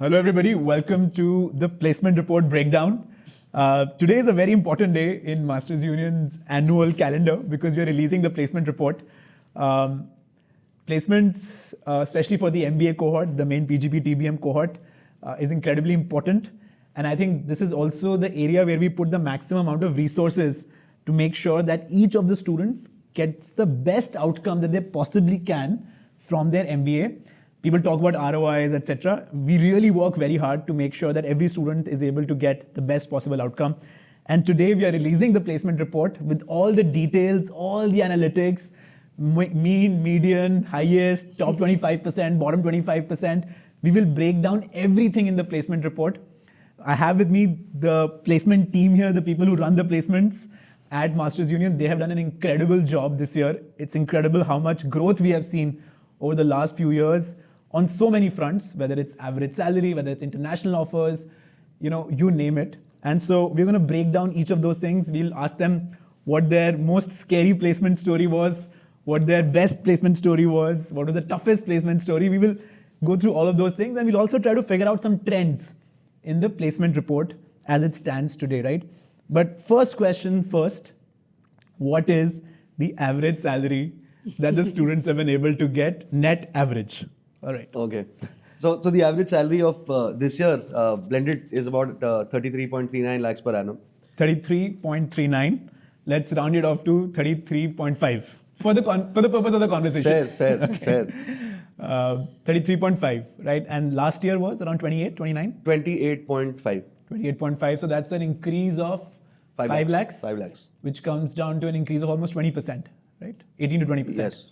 Hello, everybody. Welcome to the placement report breakdown. Today is a very important day in Masters Union's annual calendar because we are releasing the placement report. Placements, especially for the MBA cohort, the main PGP TBM cohort, is incredibly important. And I think this is also the area where we put the maximum amount of resources to make sure that each of the students gets the best outcome that they possibly can from their MBA. People talk about ROIs, etc. We really work very hard to make sure that every student is able to get the best possible outcome. And today we are releasing the placement report with all the details, all the analytics, mean, median, highest, top 25%, bottom 25%. We will break down everything in the placement report. I have with me the placement team here, the people who run the placements at Masters Union. They have done an incredible job this year. It's incredible how much growth we have seen over the last few years on so many fronts, whether it's average salary, whether it's international offers, you name it. And so we're going to break down each of those things. We'll ask them what their most scary placement story was, what their best placement story was, what was the toughest placement story. We will go through all of those things, and we'll also try to figure out some trends in the placement report as it stands today, right? But first question first, what is the average salary that the students have been able to get, net average? All right. Okay. So the average salary of this year blended is about 33.39 lakhs per annum. 33.39. Let's round it off to 33.5 for the purpose of the conversation. Fair. 33.5, right? And last year was around 28, 29? 28.5. 28.5. So that's an increase of 5 lakhs. 5 lakhs. Which comes down to an increase of almost 20%, right? 18 to 20%. Yes.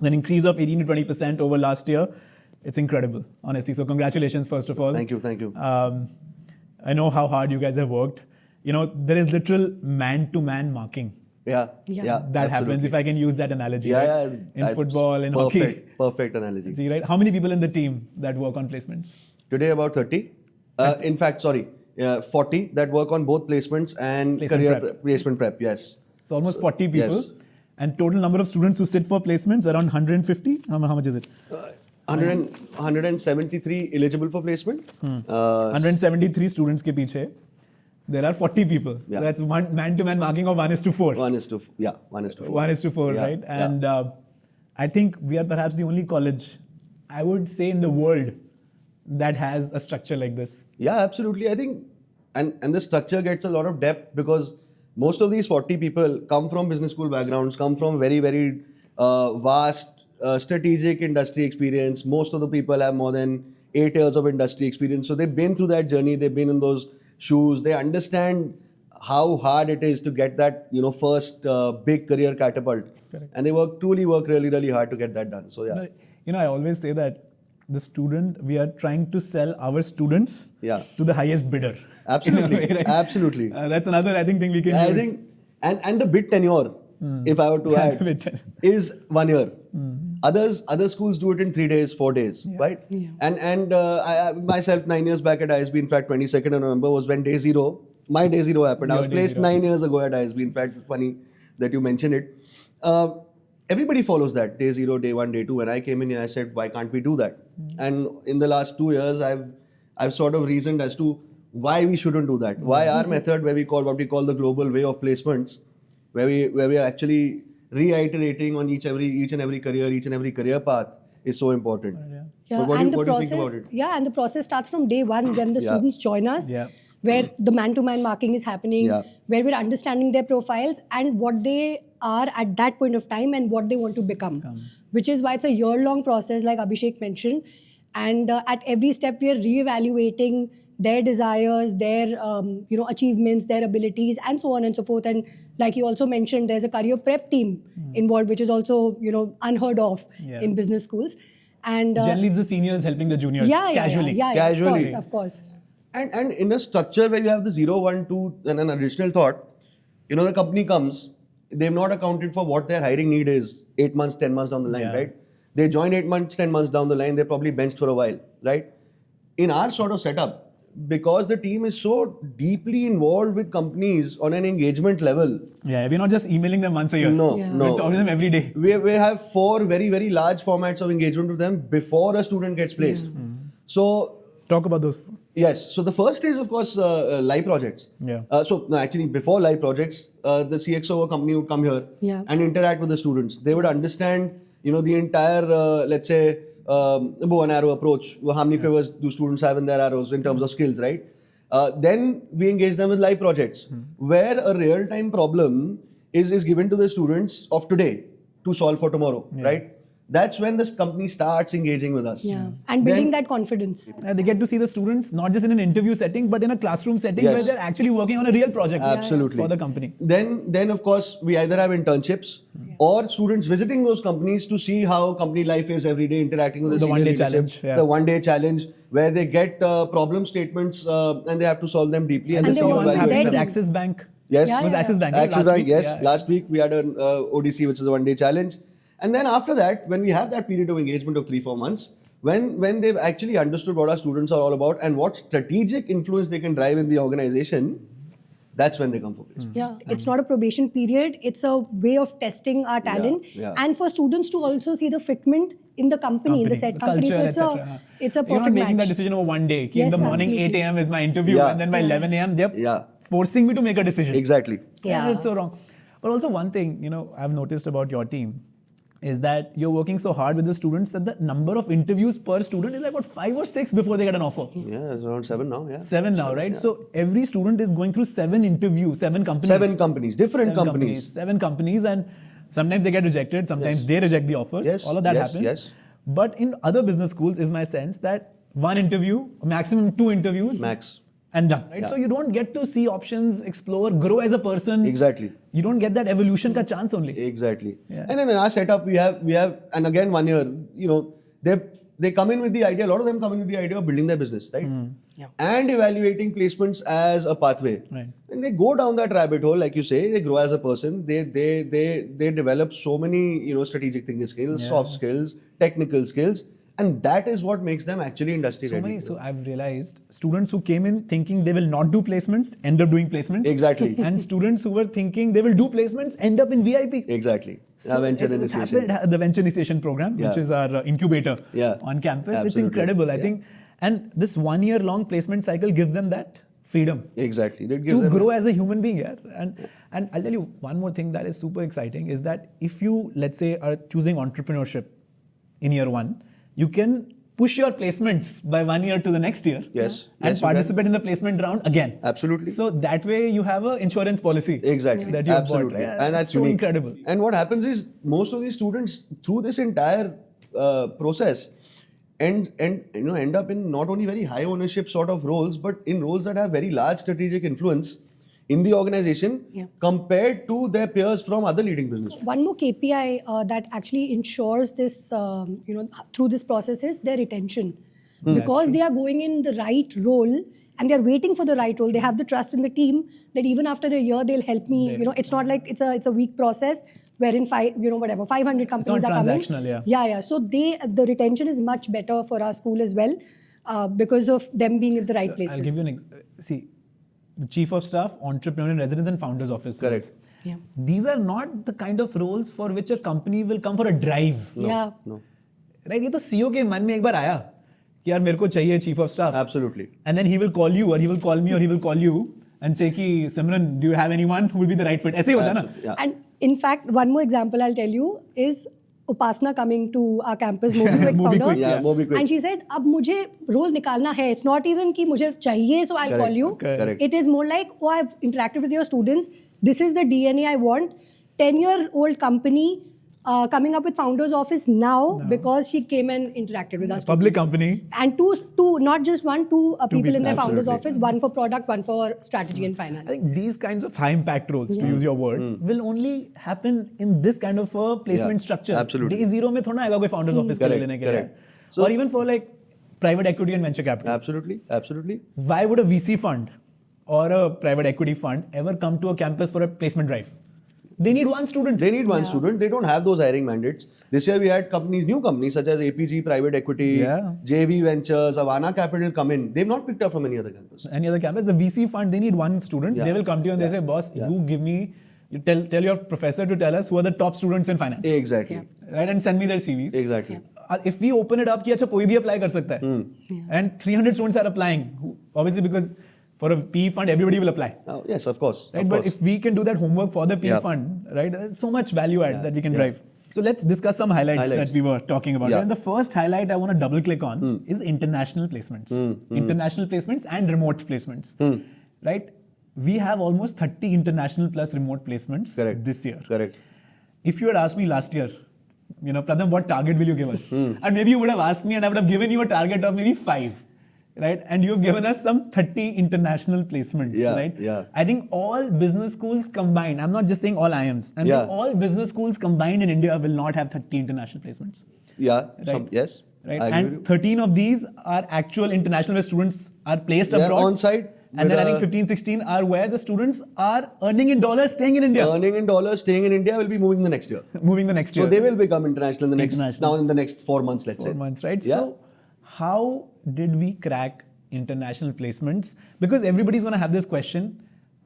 An increase of 18 to 20% over last year. It's incredible, honestly. So congratulations, first of all. Thank you. I know how hard you guys have worked. There is literal man-to-man marking. Yeah. That happens, if I can use that analogy. Yeah, right? In football, in hockey. Perfect analogy. See, right? How many people in the team that work on placements? Today about 30. 40 that work on both placements and placement prep. Yes. So almost 40 people. Yes. And total number of students who sit for placements around 150. How much is it? 173 eligible for placement. 173 students ke piche. There are 40 people. Yeah. So that's one man-to-man marking of 1:4. 1:4. 1:4, yeah, right? And I think we are perhaps the only college, I would say, in the world that has a structure like this. Yeah, absolutely. I think, and the structure gets a lot of depth because most of these 40 people come from business school backgrounds, come from very, very vast strategic industry experience. Most of the people have more than 8 years of industry experience. So they've been through that journey. They've been in those shoes. They understand how hard it is to get that, first big career catapult. Correct. And they truly work really, really hard to get that done. So yeah. I always say that we are trying to sell our students to the highest bidder. Absolutely. Way, right? Absolutely. That's another, thing we can use. I think, and the bid tenure, if I were to add, is 1 year. Other schools do it in 3 days, 4 days, right? Yeah. And I myself, 9 years back at ISB, in fact, 22nd of November was when my day zero happened. I was placed 9 years ago at ISB. In fact, it's funny that you mentioned it. Everybody follows that, day zero, day one, day two. When I came in here, I said, why can't we do that? And in the last 2 years, I've sort of reasoned as to why we shouldn't do that. Why our method, what we call the global way of placements, where we are actually reiterating on each and every career path is so important. So what do you think about it? Yeah, and the process starts from day one when the students join us, where the man-to-man marking is happening, where we're understanding their profiles and what they are at that point of time and what they want to become, which is why it's a year-long process, like Abhishek mentioned. And at every step, we are re-evaluating their desires, their achievements, their abilities, and so on and so forth. And like you also mentioned, there's a career prep team involved, which is also unheard of in business schools. And generally, it's the seniors helping the juniors casually. Casually. Of course. And in a structure where you have the 0, 1, 2, and an additional thought, the company comes, they've not accounted for what their hiring need is 8 months, 10 months down the line, right? They join 8 months, 10 months down the line, they're probably benched for a while, right? In our sort of setup, because the team is so deeply involved with companies on an engagement level. Yeah, we're not just emailing them once a year. No. We're talking to them every day. We have 4 very, very large formats of engagement with them before a student gets placed. So Talk about those. Yes. So the first is, of course, live projects. Yeah. So no, actually, before live projects, the CXO of a company would come here and interact with the students. They would understand, the entire, let's say, bow and arrow approach. How many quivers do students have in their arrows in terms of skills, right? Then we engage them with live projects, where a real-time problem is given to the students of today to solve for tomorrow, right? That's when this company starts engaging with us. Yeah, and building that confidence. They get to see the students not just in an interview setting, but in a classroom setting where they're actually working on a real project for the company. Then of course, we either have internships or students visiting those companies to see how company life is every day, interacting with the senior one-day leadership. challenge. The one-day challenge, where they get problem statements and they have to solve them deeply. And they work happened with with Axis Bank. Yes. Was Axis Bank. Axis Bank, yes. Yeah. Last week we had an ODC, which is a one-day challenge. And then after that, when we have that period of engagement of 3-4 months, when they've actually understood what our students are all about and what strategic influence they can drive in the organization, that's when they come for placement. Yeah, it's not a probation period. It's a way of testing our talent and for students to also see the fitment in the company, in the set company. Culture, so it's a perfect You're not making match. that decision over one day. Yes, In the morning, absolutely. 8 a.m. is my interview, and then by 11 a.m. they're forcing me to make a decision. Exactly. Yeah. That's so wrong. But also one thing, I've noticed about your team is that you're working so hard with the students that the number of interviews per student is like about 5 or 6 before they get an offer. Yeah, it's around 7 now. Yeah. 7 now, right? So every student is going through 7 interviews, 7 companies. 7 companies, different companies. 7 companies, and sometimes they get rejected, sometimes they reject the offers. Yes. All of that happens. Yes. But in other business schools, is my sense that 1 interview, maximum 2 interviews. Max. And done, right? So you don't get to see options, explore, grow as a person. Exactly. You don't get that evolution ka chance only. Exactly. Yeah. And in our setup, we have, and again 1 year, they come in with the idea, a lot of them come in with the idea of building their business, right? Yeah. And evaluating placements as a pathway. Right. And they go down that rabbit hole, like you say, they grow as a person, they develop so many, strategic thinking skills, soft skills, technical skills. And that is what makes them actually industry ready. So I've realized students who came in thinking they will not do placements end up doing placements. Exactly. And students who were thinking they will do placements end up in VIP. Exactly. So venture it's initiation. happened, the venture initiation program, which is our incubator on campus. Absolutely. It's incredible, I think. And this 1 year long placement cycle gives them that freedom. Exactly. That To gives them grow as a human being. And I'll tell you one more thing that is super exciting is that if you, let's say, are choosing entrepreneurship in year 1, you can push your placements by 1 year to the next year. Yes. And Yes, you participate in the placement round again. Absolutely. So that way you have an insurance policy. Exactly. That you Absolutely. bought, right? And that's so unique. incredible. And what happens is most of these students through this entire process end up in not only very high ownership sort of roles, but in roles that have very large strategic influence in the organization compared to their peers from other leading businesses. One more KPI that actually ensures this, through this process is their retention. Because they are going in the right role and they're waiting for the right role. They have the trust in the team that even after a year they'll help me. It's not like it's a weak process wherein 500 companies are coming. Transactional, Yeah. So the retention is much better for our school as well because of them being in the right places. I'll give you see, the chief of staff, entrepreneur in residence, and founder's office. Correct. Yeah. These are not the kind of roles for which a company will come for a drive. No. Right? ये तो CEO के मन में एक बार आया कि यार मेरे को चाहिए chief of staff. Absolutely. And then he will call you, or he will call me, or he will call you and say कि Simran, do you have anyone who will be the right fit? ऐसे ही होता है ना? Yeah. And in fact, one more example I'll tell you is Upasana coming to our campus, MobiQuick's founder. Yeah, MobiQuick. And she said, अब मुझे role निकालना है. It's not even कि मुझे चाहिए, so I'll call you. Correct. It is more like, oh, I've interacted with your students. This is the DNA I want. 10-year-old company coming up with founder's office now because she came and interacted with us. Public company. And two, not just one, two people in their founder's Absolutely. office, one for product, one for strategy and finance. I think these kinds of high impact roles, to use your word, will only happen in this kind of a placement structure. Absolutely. Day zero में थोड़ा आएगा कोई founder's office के लिए लेने के लिए. Correct. So- Or even for like private equity and venture capital. Absolutely. Why would a VC fund or a private equity fund ever come to a campus for a placement drive? They need one student. They need one student. They don't have those hiring mandates. This year we had new companies such as APG Private Equity, JV Ventures, Avana Capital come in. They've not picked up from any other campus. Any other campus, the VC fund, they need one student. They will come to you and they say, boss, you give me, you tell your professor to tell us who are the top students in finance. Exactly. Right? And send me their CVs. Exactly. if we open it up कि अच्छा कोई भी apply कर सकता है, and 300 students are applying, obviously because for a PE fund everybody will apply. Oh, yes, of course. Right, of but course. if we can do that homework for the PE Yeah. fund, right, there's so much value add that we can Yeah. drive. So let's discuss some highlights that we were talking about. Yeah. And the first highlight I want to double click on is international placements. International placements and remote placements. Right? We have almost 30 international plus remote placements this year. Correct. If you had asked me last year, Pratham, what target will you give us? And maybe you would have asked me and I would have given you a target of maybe 5. Right? And you have given us some 30 international placements, right? Yeah. I think all business schools combined, I'm not just saying all IIMs, I'm saying all business schools combined in India will not have 30 international placements. Yeah, Right. yes. Right? I agree with And you. 13 of these are actual international where students are placed They're abroad. on-site And with then I think a- 15, 16 are where the students are earning in dollars, staying in India. Earning in dollars, staying in India will be moving the next year. Moving the next year. So they will become international in the next International. now in the next 4 months, let's 4 say. months, right? Yeah. So how did we crack international placements? Because everybody's going to have this question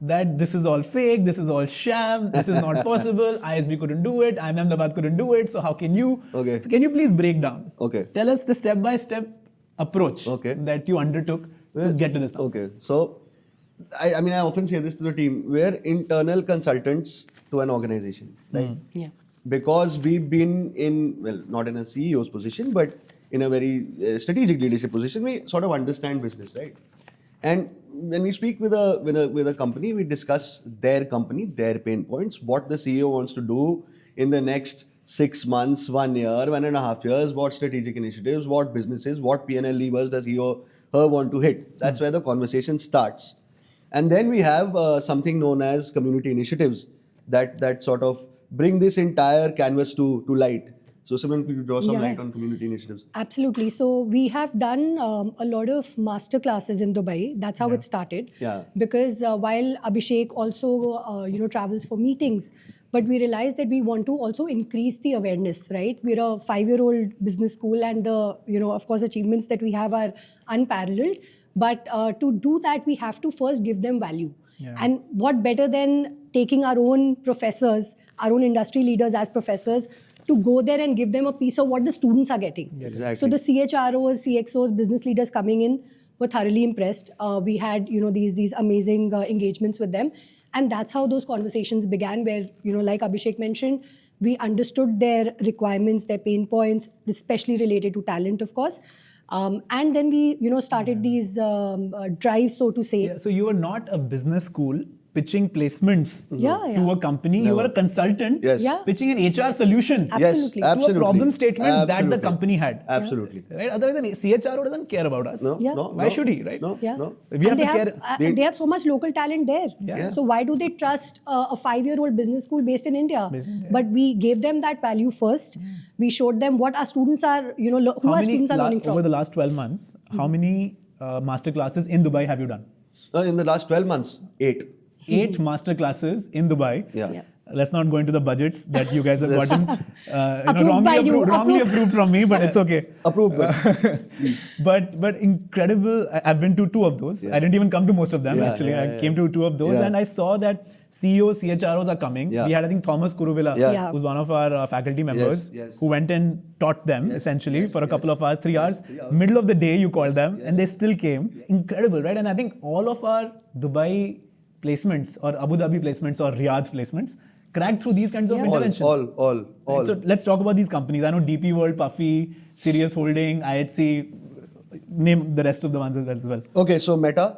that this is all fake, this is all sham, this is not possible, ISB couldn't do it, IIM Ahmedabad couldn't do it, so how can you? Okay. So can you please break down? Okay. Tell us the step-by-step approach Okay. that you undertook to get to this now. Okay, so I mean, I often say this to the team: we're internal consultants to an organization, right? Yeah. Because we've been in, well, not in a CEO's position, but in a very strategic leadership position, we sort of understand business, right? And when we speak with a company, we discuss their company, their pain points, what the CEO wants to do in the next 6 months, 1 year, 1.5 years, what strategic initiatives, what businesses, what P&L levers does he or her want to hit. That's where the conversation starts. And then we have something known as community initiatives that sort of bring this entire canvas to light. So Simran, could you draw some light on community initiatives? Absolutely. So we have done a lot of master classes in Dubai. That's how it started. Yeah. Because while Abhishek also travels for meetings, but we realized that we want to also increase the awareness, right? We're a 5-year-old business school, and the of course achievements that we have are unparalleled. But to do that, we have to first give them value. Yeah. And what better than taking our own professors, our own industry leaders as professors, to go there and give them a piece of what the students are getting. Exactly. So the CHROs, CXOs, business leaders coming in were thoroughly impressed. We had these amazing engagements with them, and that's how those conversations began. Where like Abhishek mentioned, we understood their requirements, their pain points, especially related to talent, of course. And then we started these drives, so to say. Yeah, so you were not a business school pitching placements to a company. Never. You were a consultant Yes. Yeah. pitching an HR solution Absolutely. Yes, to a absolutely. problem statement that the Absolutely. company had. Absolutely. Right? Otherwise, the CHRO doesn't care about us. No, Yeah. no, Why no, should he, right? No, Yeah. no. We have And to they care. have, they have so much local talent there. Yeah. So why do they trust a 5-year-old business school based in India? Based in India. But we gave them that value first. We showed them what our students are, who our students are learning from. Over the last 12 months, how many master classes in Dubai have you done? In the last 12 months, 8. 8 master classes in Dubai. Yeah. Yeah. Let's not go into the budgets that you guys have gotten Approved by you. wrongly approved from me, but it's okay. Approved. But incredible. I've been to 2 of those. Yes. I didn't even come to most of them actually. Yeah. I came to 2 of those, Yeah. and I saw that CEOs, CHROs are coming. Yeah. We had, I think, Thomas Kuruvilla, Yeah. who's one of our faculty members, yes. who went and taught them essentially for a couple of hours, 3 hours. Middle of the day, you called them, and they still came. Incredible, right? And I think all of our Dubai placements or Abu Dhabi placements or Riyadh placements cracked through these kinds of interventions. All. Right, so let's talk about these companies. I know DP World, Puffy, Sirius Holding, IHC, name the rest of the ones as well. Okay, so Meta,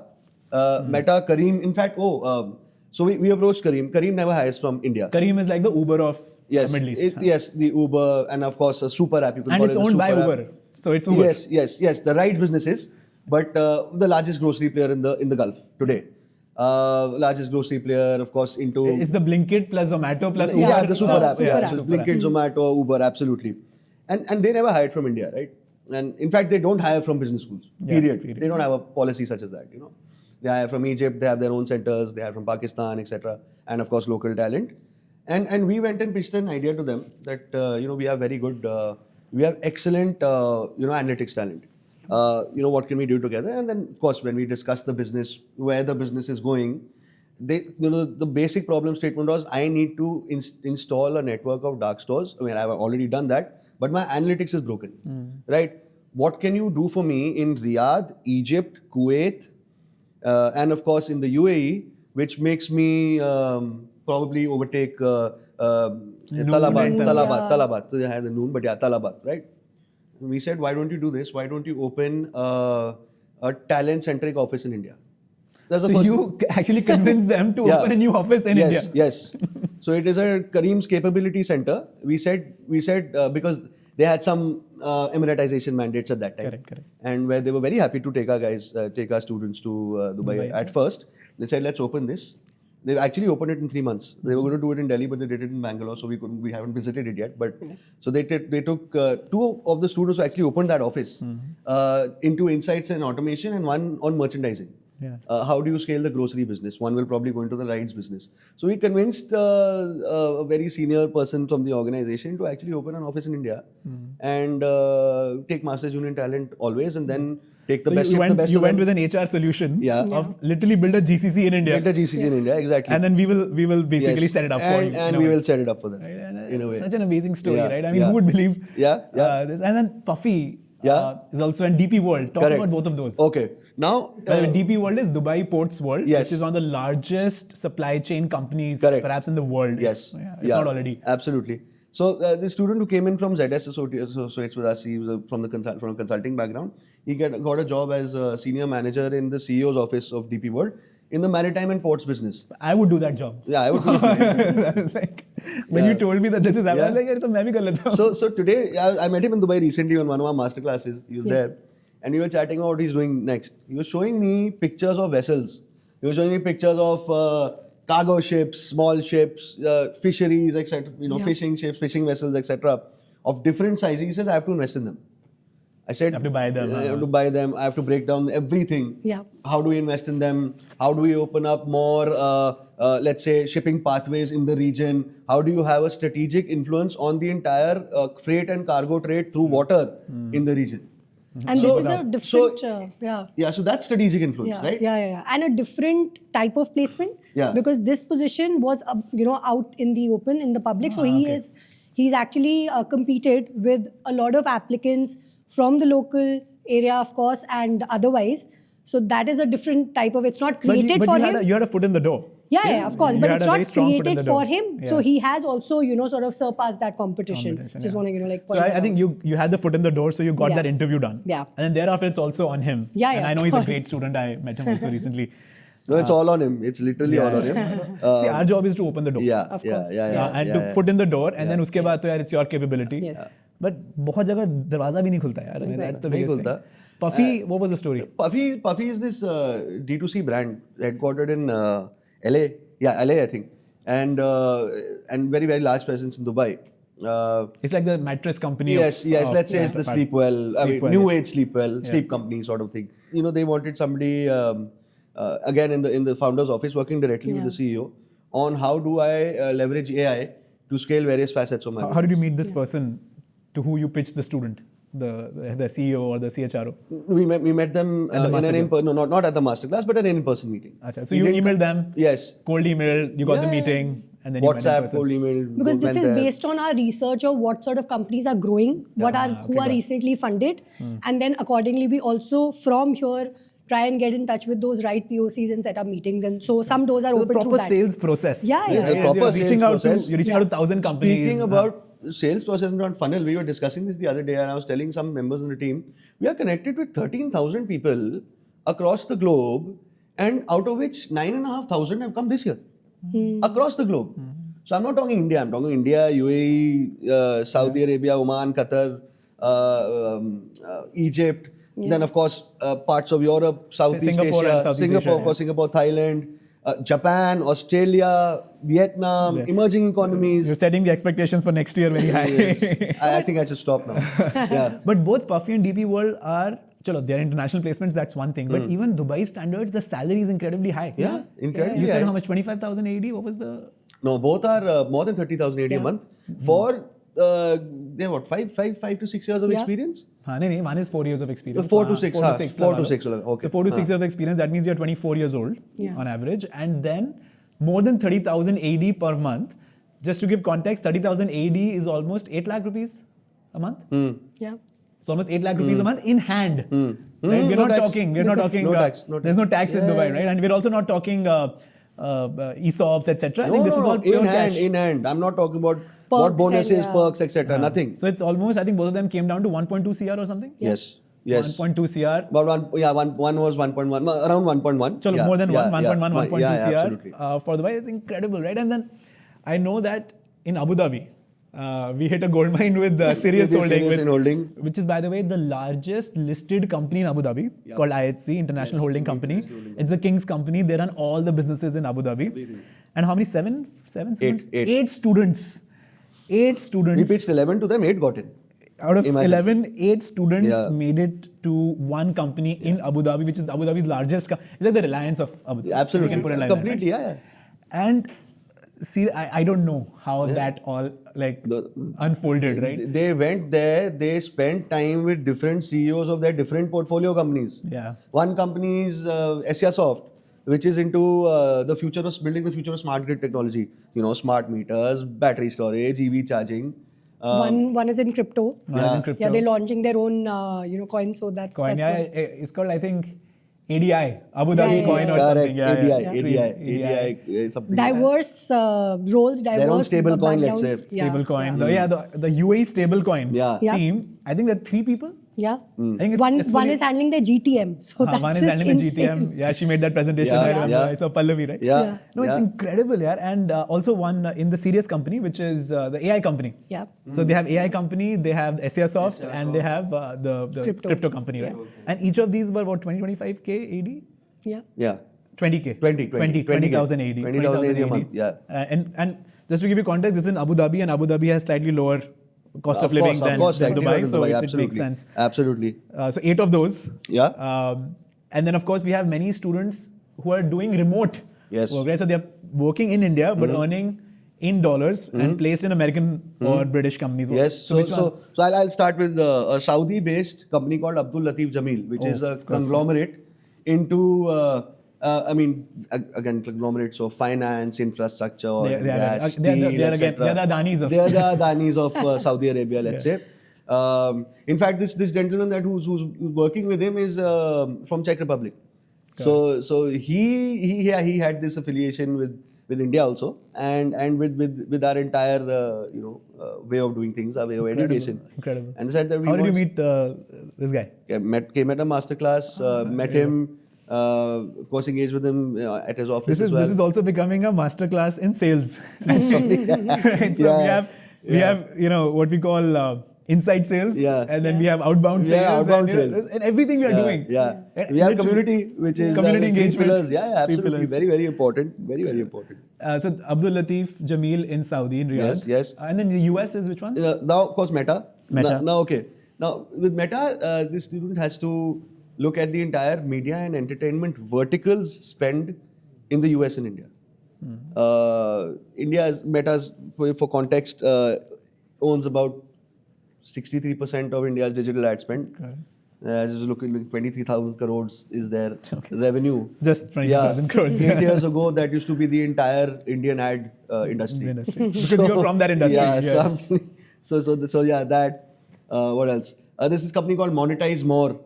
Careem. In fact, so we approached Careem. Careem never hires from India. Careem is like the Uber of Yes, Middle East. yes, the Uber, and of course a super app. You can And call it's it a owned by super app. Uber. So it's Uber. Yes. The right businesses, but the largest grocery player in the Gulf today. Largest grocery player, of course, into It's the Blinkit plus Zomato plus Uber. yeah, the super app. super Yeah, app. so Blinkit, Zomato, Uber, absolutely. And they never hired from India, right? And in fact, they don't hire from business schools. Yeah, Period. period. They don't have a policy such as that. They hire from Egypt. They have their own centers. They hire from Pakistan, etc. And of course, local talent. And we went and pitched an idea to them that we have very good, we have excellent analytics talent. What can we do together? And then of course, when we discussed the business, where the business is going, the basic problem statement was I need to install a network of dark stores. I mean, I've already done that, but my analytics is broken, right? What can you do for me in Riyadh, Egypt, Kuwait, and of course in the UAE, which makes me probably overtake Talabat. So they had the noon, but yeah, Talabat, right? We said, why don't you do this? Why don't you open a talent-centric office in India? That's the so first you actually convinced them to open a new office in India. Yes. So it is a Careem's capability center. We said because they had some Emiratization mandates at that time. Correct. And where they were very happy to take our students to Dubai at first. They said, let's open this. They actually opened it in 3 months. They were going to do it in Delhi, but they did it in Bangalore, so we haven't visited it yet. But so they took 2 of the students who actually opened that office into insights and automation, and 1 on merchandising. Yeah. How do you scale the grocery business? 1 will probably go into the rides business. So we convinced a very senior person from the organization to actually open an office in India and take Masters Union talent always, and then take the best. You went with an HR solution of literally build a GCC in India. Build a GCC in India, exactly. And then we will basically set it up for you. And we will set it up for them. Right? In a way. Such an amazing story, right? I mean, who would believe this? And then Puffy is also in DP World. Talk about both of those. Okay. Now, DP World is Dubai Ports World, which Yes. is one of the largest supply chain companies perhaps in the world. Yes. If not already. Absolutely. So the student who came in from ZS Associates with us, he was from a consulting background. He got a job as a senior manager in the CEO's office of DP World in the maritime and ports business. I would do that job. Yeah, I would do it. When you told me that this is happening, I was like, "Yaar, main bhi kar leta hu." So today, I met him in Dubai recently on one of our master classes. He was there. And we were chatting about what he's doing next. He was showing me pictures of vessels. He was showing me pictures of cargo ships, small ships, fisheries, etc. Fishing ships, fishing vessels, etc. Of different sizes. He says, I have to invest in them. I said, You have to buy them. I have to buy them. I have to break down everything. Yeah. How do we invest in them? How do we open up more, let's say, shipping pathways in the region? How do you have a strategic influence on the entire freight and cargo trade through water in the region? And this is a different, so that's strategic influence, right? Yeah. And a different type of placement. Yeah. Because this position was, out in the open, in the public. So he's actually competed with a lot of applicants from the local area, of course, and otherwise. So that is a different type of, it's not created for him. You had a foot in the door. Yeah, of course. You But had it's a very not strong foot in created the for door. him. Yeah. So he has also, sort of surpassed that competition. Just want to, So I think you had the foot in the door, so you got that interview done. Yeah. And then thereafter, it's also on him. And I know he's a great student. I met him also recently. No, it's all on him. It's literally all on him. See, our job is to open the door. Of course. And to foot in the door, and then uske baad to yaar, it's your capability. Yes. But बहुत जगह दरवाजा भी नहीं खुलता यार. I mean, that's the biggest thing. Puffy, what was the story? Puffy is this D2C brand headquartered in LA. Yeah, LA, I think. And very, very large presence in Dubai. It's like the mattress company. Yes, let's say it's the Sleepwell, New Age Sleepwell, sleep company sort of thing. They wanted somebody, again in the founder's office, working directly with the CEO on how do I leverage AI to scale various facets of my business. How did you meet this person to who you pitched the student? The CEO or the CHRO? We met them not at the masterclass, but at an in-person meeting. Achha, so you emailed them? Yes. Cold email, you got the meeting, and then WhatsApp, cold email. Because this is based on our research of what sort of companies are growing, who are recently funded, and then accordingly we also from here try and get in touch with those right POCs and set up meetings, and so some doors are open through that. Proper sales process. Yeah. Proper sales process. You're reaching out to 1,000 companies. Speaking about sales process and not funnel, we were discussing this the other day, and I was telling some members in the team, we are connected with 13,000 people across the globe, and out of which 9,500 have come this year across the globe. So I'm not talking India. I'm talking India, UAE, Saudi Arabia, Oman, Qatar, Egypt. Then of course parts of Europe, Southeast Asia, Singapore, Thailand. Japan, Australia, Vietnam, emerging economies. You're setting the expectations for next year very high. Yes. I think I should stop now. Yeah. But both Puffy and DP World are, they're international placements, that's one thing. But even Dubai standards, the salary is incredibly high. Yeah, incredibly You said high. how much? 25,000 AED? What was the... No, both are more than 30,000 AED a month for, they have what, 5 to 6 years of experience? No, one is 4 years of experience. 4 to 6. 4 to 6. 4 to 6. Okay. So 4 to 6 years of experience, that means you're 24 years old on average. And then more than 30,000 AD per month. Just to give context, 30,000 AD is almost 8 lakh rupees a month. Yeah. It's almost 8 lakh rupees a month in hand. Right? We're No not tax. talking. We're No not tax. talking. No tax. No There's tax. no tax in Dubai, right? And we're also not talking ESOPs, etc. I think this is all pure in cash. hand, in hand. I'm not talking about what Perks bonuses, and, perks, etc. Nothing. So it's almost, I think both of them came down to 1.2 CR or something. Yes. Yes. 1.2 CR. About one was 1.1, around 1.1. Chalo, more than 1.1, 1.2 CR absolutely. For Dubai. It's incredible, right? And then I know that in Abu Dhabi, we hit a gold mine with Sirius Holding, which is, by the way, the largest listed company in Abu Dhabi called IHC, International Holding Company. It's the king's company. They run all the businesses in Abu Dhabi. And how many? Seven students? Eight students. Eight students. We pitched 11 to them, 8 got in. Out of 11, 8 students made it to one company in Abu Dhabi, which is Abu Dhabi's largest. It's like the Reliance of Abu Dhabi. Absolutely. You can put it like completely, that, right? And see, I don't know how that all unfolded, right? They went there, they spent time with different CEOs of their different portfolio companies. Yeah. One company is Soft, which is into building the future of smart grid technology. You know, smart meters, battery storage, EV charging. One is in crypto. Yeah, they're launching their own coin. So that's coin. That's It's called, I think, ADI, Abu Dhabi coin or something. ADI, something. Diverse roles, diverse. Their own stable coin, let's say. Stable coin. The UAE stable coin team. I think there are 3 people. Yeah. I think one is handling the GTM. So that's one is just handling insane. the GTM. Yeah, she made that presentation. I remember. I saw Pallavi, right? Yeah. No, it's incredible, yeah. And also one in the Sirius company, which is the AI company. Yeah. So they have AI company, they have Soft, and they have the crypto company, right? And each of these were what, 25K AD? Yeah. Yeah. 20K. 20,000 AD. 20,000 AD a month, yeah. And just to give you context, this is in Abu Dhabi, and Abu Dhabi has slightly lower cost of living than Dubai, so it makes sense. Absolutely. So 8 of those. Yeah. And then of course we have many students who are doing remote work, right? So they are working in India but earning in dollars and placed in American or British companies. Yes. So I'll start with a Saudi-based company called Abdul Latif Jameel, which is a conglomerate into. Again, conglomerates of finance, infrastructure, gas, steel, etc. They are the Adanis of. They are the Adanis of Saudi Arabia, let's say. In fact, this gentleman who's working with him is from Czech Republic. So he had this affiliation with India also, and with our entire way of doing things, our way of education. Incredible. And said that how did you meet this guy? Came at a masterclass, met him. Of course, engaged with him at his office. This is also becoming a masterclass in sales. Right? So we have what we call inside sales, and then we have outbound sales, and everything we are doing. Yeah, we have community, which is community engagement. Pillars. Yeah, absolutely, very important, very important. So Abdul Latif Jameel in Saudi, in Riyadh. Yes. And then the US is which one? Now, of course, Meta. Meta. Now, with Meta, this student has to look at the entire media and entertainment verticals spend in the US and India. Meta's, for context, owns about 63% of India's digital ad spend. As you look at 23,000 crores is their revenue. Just 20,000 crores. 8 years ago, that used to be the entire Indian ad industry. Because you're from that industry. What else? There's this company called Monetize More,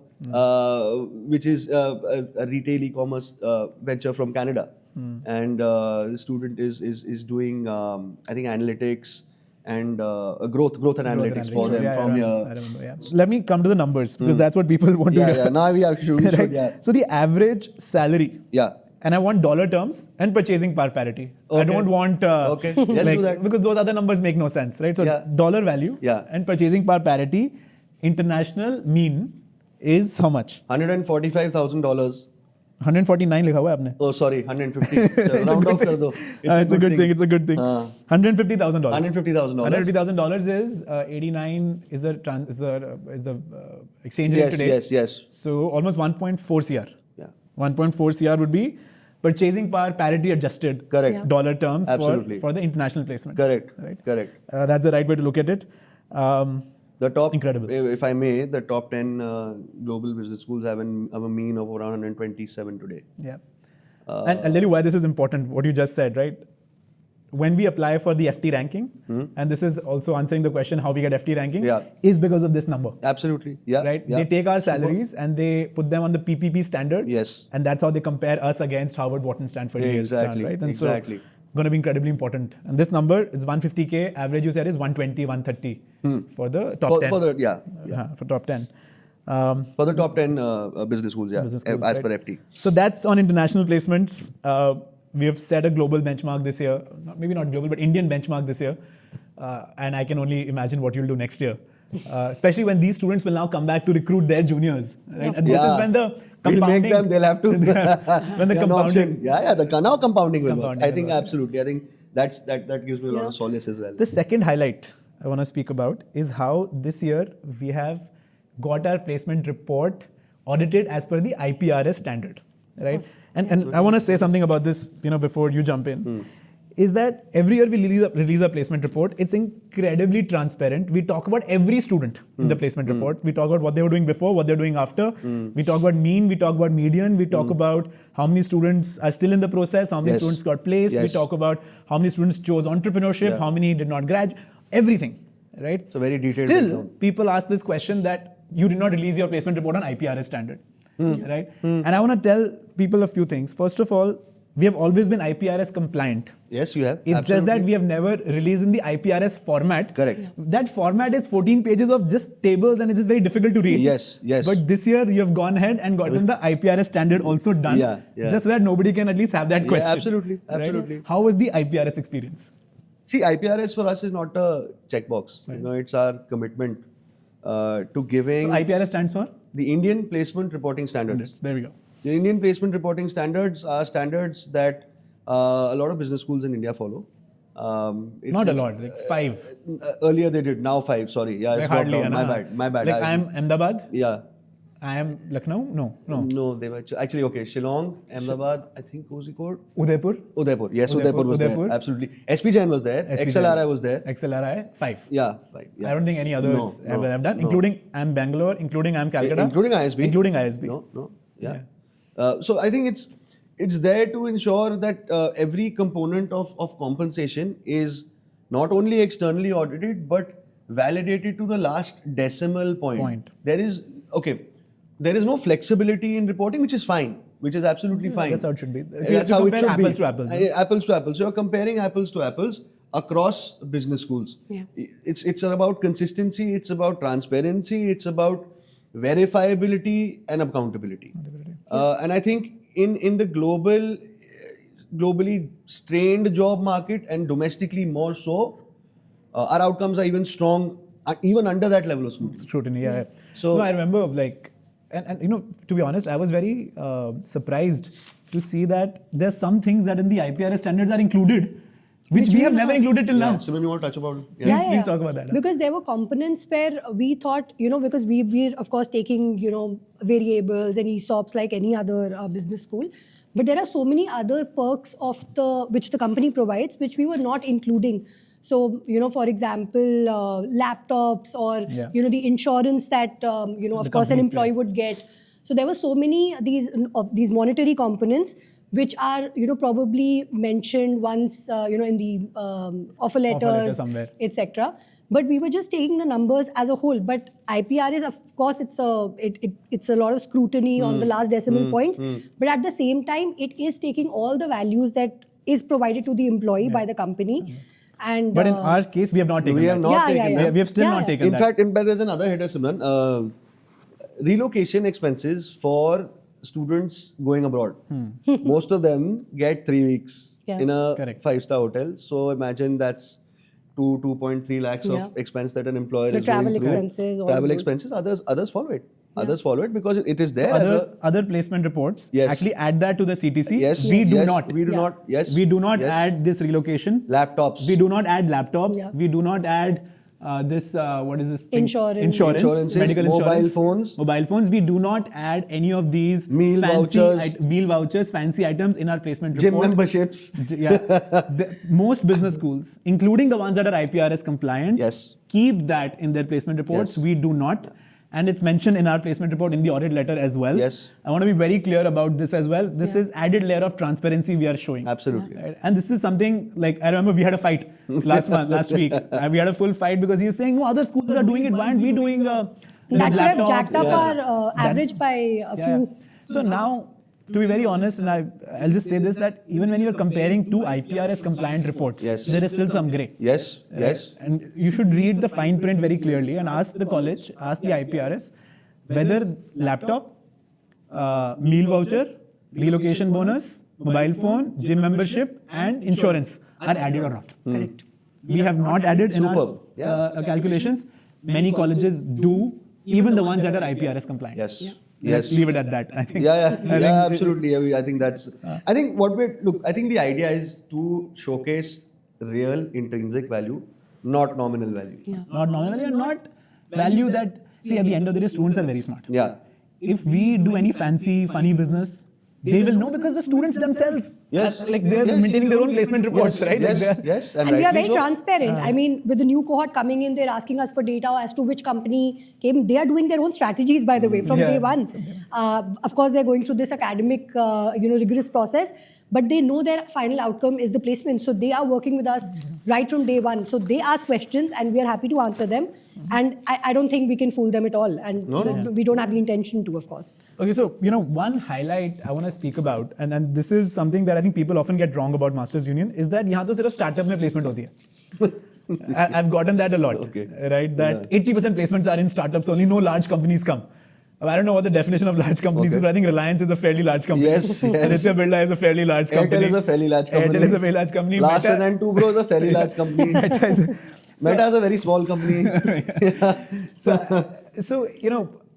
which is a retail e-commerce venture from Canada. And the student is doing, I think, analytics and growth and analytics for them from here. I remember, So let me come to the numbers, because that's what people want to hear. Now we should, right? So the average salary. And I want dollar terms and purchasing power parity. I don't want Let's do that. because those other numbers make no sense, right? So dollar value and purchasing power parity, international mean is how much? $145,000. 149 लिखा हुआ है आपने. Oh, sorry, 150. Round off कर दो. It's a good thing. It's a good thing. $150,000. $150,000 is 89 is the exchange rate today. Yes. So almost 1.4 CR. Yeah. 1.4 CR would be purchasing power parity adjusted. Correct. Dollar terms for the international placements. Correct. Right? Correct. That's the right way to look at it. The top, incredible. If I may, the top 10 global business schools have a mean of around 127 today. Yeah. And I'll tell you why this is important, what you just said, right? when we apply for the FT ranking, and this is also answering the question how we get FT ranking, Yeah. is because of this number. Absolutely. Yeah. Right? Yeah. They take our salaries and they put them on the PPP standard. Yes. And that's how they compare us against Harvard, Wharton, Stanford, Yale, Exactly. right? And Exactly. so, going to be incredibly important. And this number is 150K. Average you said is 120, 130 for the top 10. For top 10. For the top 10 business schools, yeah, Business schools, as right? per FT. So that's on international placements. We have set a global benchmark this year. Maybe not global, but Indian benchmark this year. And I can only imagine what you'll do next year. Especially when these students will now come back to recruit their juniors. Right? And this is when the compounding... We'll make them, they'll have to... when the compounding... Now compounding will work. I think will work. absolutely. I think that gives me a lot of solace as well. The second highlight I want to speak about is how this year we have got our placement report audited as per the IPRS standard. Right? Yes. And I want to say something about this, before you jump in. Is that every year we release a placement report. It's incredibly transparent. We talk about every student in the placement report. We talk about what they were doing before, what they're doing after. We talk about mean, we talk about median, we talk about how many students are still in the process, how many students got placed. We talk about how many students chose entrepreneurship, how many did not graduate, everything. Right? It's a very detailed Still, breakdown. people ask this question that you did not release your placement report on IPRS standard. Right? And I want to tell people a few things. First of all, we have always been IPRS compliant. Yes, you have. It's just that we have never released in the IPRS format. Correct. That format is 14 pages of just tables and it's just very difficult to read. Yes. But this year you have gone ahead and gotten the IPRS standard also done. Just so that nobody can at least have that question. Absolutely. Right? How was the IPRS experience? See, IPRS for us is not a checkbox. It's our commitment to giving... So IPRS stands for? The Indian Placement Reporting Standards. There we go. The Indian Placement Reporting Standards are standards that a lot of business schools in India follow. Not a lot, like 5. Earlier they did, now 5, sorry. Yeah, it's hardly. my bad. Like I am Ahmedabad? Yeah. I am Lucknow? No. No, they were actually okay. Shillong, Ahmedabad, I think Kozhikode. Udaipur? Yes, Udaipur was there. Absolutely. SP Jain was there. XLRI was there. XLRI, 5. Yeah, 5. Yeah. I don't think any others have done, including I'm Bangalore, including I'm Calcutta. Including ISB. Including ISB. No. Yeah. So I think it's there to ensure that every component of compensation is not only externally audited but validated to the last decimal point. There is no flexibility in reporting, which is fine, which is absolutely fine. That's how it should be. That's how it should apples be. To apples. Apples to apples. So you're comparing apples to apples across business schools. Yeah. It's about consistency, it's about transparency, it's about verifiability and accountability. And I think in the globally strained job market and domestically more so, our outcomes are even strong, even under that level of scrutiny. Yeah. So I remember and to be honest, I was very surprised to see that there's some things that in the IPRS standards are included, which we have never included till now. Simran, you want to touch about it? Please talk about that. Because there were components where we thought, because we're of course taking, variables and ESOPs like any other business school. But there are so many other perks which the company provides, which we were not including. So, for example, laptops or, the insurance that, of course, an employee would get. So there were so many these monetary components which are, probably mentioned once, in the offer letters, etc. But we were just taking the numbers as a whole. But IPRS, of course, it's a lot of scrutiny on the last decimal points. But at the same time, it is taking all the values that is provided to the employee by the company. But in our case, we have not taken that. We have still not taken that. In fact, there's another header, Simran. Relocation expenses for students going abroad. Most of them get 3 weeks in a 5-star hotel. So imagine that's 2.3 lakhs of expense that an employer is travel going through. expenses. Travel expenses. Others follow it. Others follow it because it is there. So other placement reports actually add that to the CTC. Yes. We do not. We do not. Yes. We do not add this relocation. Laptops. We do not add laptops. Yeah. We do not add this. What is this thing? Insurance. Medical insurance. Mobile phones. We do not add any of these meal vouchers, fancy items in our placement report. Gym memberships. Most business schools, including the ones that are IPRS compliant, keep that in their placement reports. We do not. And it's mentioned in our placement report in the audit letter as well. Yes. I want to be very clear about this as well. This is added layer of transparency we are showing. Absolutely. Right? And this is something like, I remember we had a fight last week. We had a full fight because he was saying, no, other schools are doing it. Why aren't we doing that would have jacked up our average by a few. So now, to be very honest, and I'll just say this, that even when you're comparing two IPRS compliant reports, there is still some grey. Yes, Right? yes. And you should read the fine print very clearly and ask the college, ask the IPRS, whether laptop, meal voucher, relocation bonus, mobile phone, gym membership, and insurance are added or not. Correct. We have not added in Superb. our calculations. Many colleges do, even the ones that are IPRS compliant. Yes. Let's leave it at that, I think. Yeah, absolutely. I think that's. I think I think the idea is to showcase real intrinsic value, not nominal value. Yeah. Not nominal value, not value that. See, at the end of the day, students are very smart. Yeah. If we do any fancy, funny business, they will know because the students themselves, they're maintaining their own placement reports, right? Yes. And we are very transparent. I mean, with the new cohort coming in, they're asking us for data as to which company came. They are doing their own strategies, by the way, from day one. Of course, they're going through this academic, rigorous process, but they know their final outcome is the placement. So they are working with us right from day one. So they ask questions and we are happy to answer them. And I don't think we can fool them at all. And we don't have the intention to, of course. Okay, so, one highlight I want to speak about, and this is something that I think people often get wrong about Masters Union, is that यहाँ तो सिर्फ startup में placement होती है. I've gotten that a lot, right? That 80% placements are in startups, only no large companies come. I don't know what the definition of large companies is, but I think Reliance is a fairly large company. Yes. Aditya Birla is a fairly large company. Airtel is a fairly large company. Airtel is a very large company. Larsen and Toubro is a fairly large company. Meta is a very small company. So,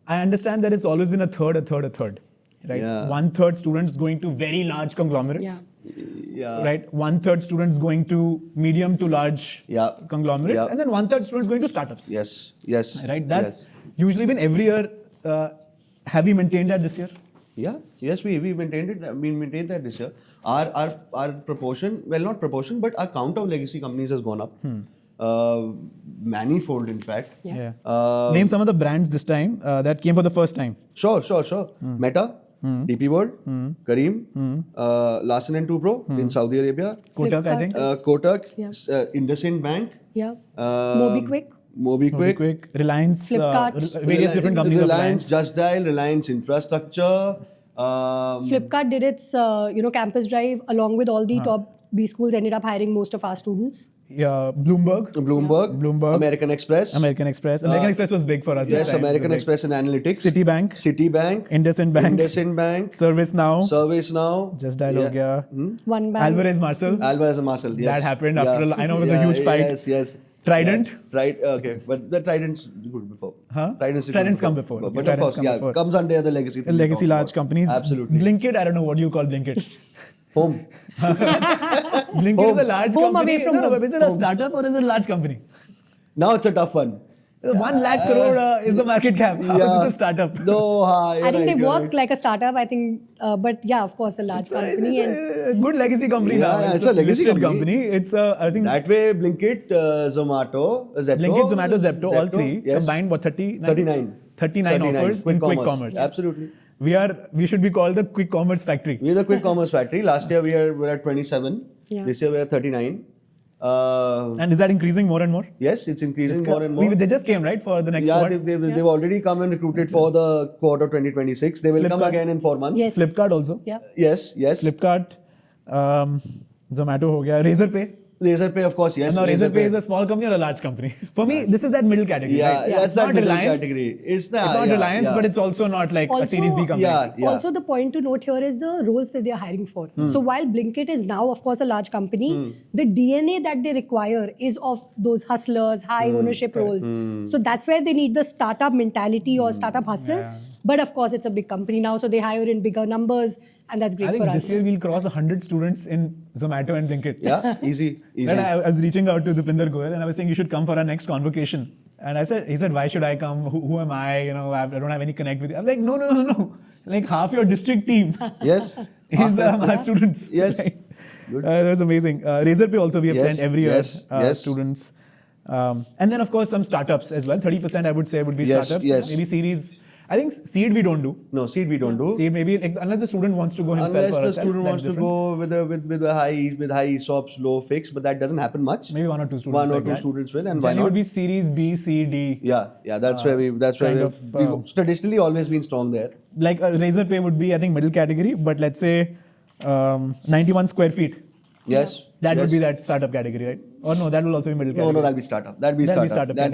I understand that it's always been a third. Right? Yeah. 1/3 students going to very large conglomerates. Yeah. Right? 1/3 students going to medium to large conglomerates. Yeah. And then 1/3 students going to startups. Yes. Right? That's usually been every year. Have we maintained that this year? Yeah. Yes, we maintained it. We maintained that this year. Our proportion, well, not proportion, but our count of legacy companies has gone up. Manifold, in fact. Name some of the brands this time that came for the first time. Sure. Meta, DP World, Careem, Larsen and Toubro in Saudi Arabia. Kotak, I think. Kotak, IndusInd Bank. MobiKwik, Reliance, Flipkart. various different companies. Reliance, Just Dial, Reliance Infrastructure. Flipkart did its campus drive along with all the top B schools, ended up hiring most of our students. Bloomberg. American Express. American Express was big for us. Yes, this time. American Express and Analytics. Citibank. IndusInd Bank. ServiceNow. Just Dial ho gaya. One bank. Alvarez Marsal. Yes. That happened after I know it was a huge fight. Yes. Trident. Okay, but the Trident's good before. Trident's come before. But of course, comes under the legacy. Legacy large companies. Absolutely. Blinkit, I don't know what you call Blinkit. Home. Blinkit is a large home company. Away from home. Is it a startup or is it a large company? Now it's a tough one. 1 lakh crore is the market cap. How is it a startup? No, I think they work like a startup. I think, but yeah, of course, a large company and good legacy company now. It's a legacy company. It's I think that way. Blinkit, Zomato, Zepto. Blinkit, Zomato, Zepto, all three combined. What 39 offers in quick commerce. Absolutely. We should be called the quick commerce factory. We are the quick commerce factory. Last year we were at 27. This year we are at 39. And is that increasing more and more? Yes, it's increasing more and more. They just came, right, for the next quarter? They've already come and recruited for the quarter 2026. They will come again in 4 months. Yes. Flipkart also? Yeah. Yes. Flipkart, Zomato ho gaya, Razorpay. Razorpay, of course, yes. Now, Razorpay is a small company or a large company? For me, this is that middle category. That's it's that not middle Reliance. category. It's not Reliance, but it's also not like a Series B company. Also, the point to note here is the roles that they are hiring for. So while Blinkit is now, of course, a large company, the DNA that they require is of those hustlers, high ownership roles. So that's where they need the startup mentality or startup hustle. But of course, it's a big company now, so they hire in bigger numbers, and that's great for us. I think this year we'll cross 100 students in Zomato and Blinkit. Yeah, easy. Then I was reaching out to Dupinder Goyal and I was saying, you should come for our next convocation. And he said, why should I come? Who am I? I don't have any connect with you. I'm like, no. Like half your district team is our students. Yes. Right? That was amazing. Razorpay also we have sent every year students. And then, of course, some startups as well. 30% I would say would be Yes, startups. yes. Maybe series. I think seed we don't do. No, seed we don't do. Seed maybe like, unless the student wants to go himself. Unless or the herself, student that's wants to different. go with high ESOPs, low fixed, but that doesn't happen much. Maybe one or two students. One or like two that. students will, and Generally why not? would be series B, C, D. Yeah, that's where we've traditionally always been strong there. Like a razor pay would be, I think, middle category, but let's say 91 square feet. Yes. That would be that startup category, right? Or no, that will also be middle category. No, that'll be startup. That'll be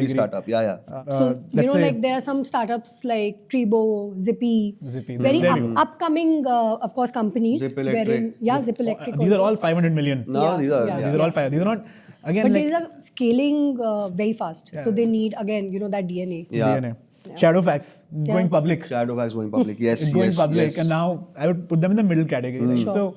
startup. Yeah. So, let's say- like there are some startups like Tribo, Zippy, Zippy. very There you go. upcoming, of course, companies. Zip Electric. Zip Electric. These are also. all 500 million. No, Yeah, these are. yeah. These are all five. These are not, again, But like these are scaling very fast. So they need, again, that DNA. Yeah. DNA. Shadowfax, going public. Shadowfax going public. Yes. It's going yes, public, yes. and now I would put them in the middle category. Right? Sure. So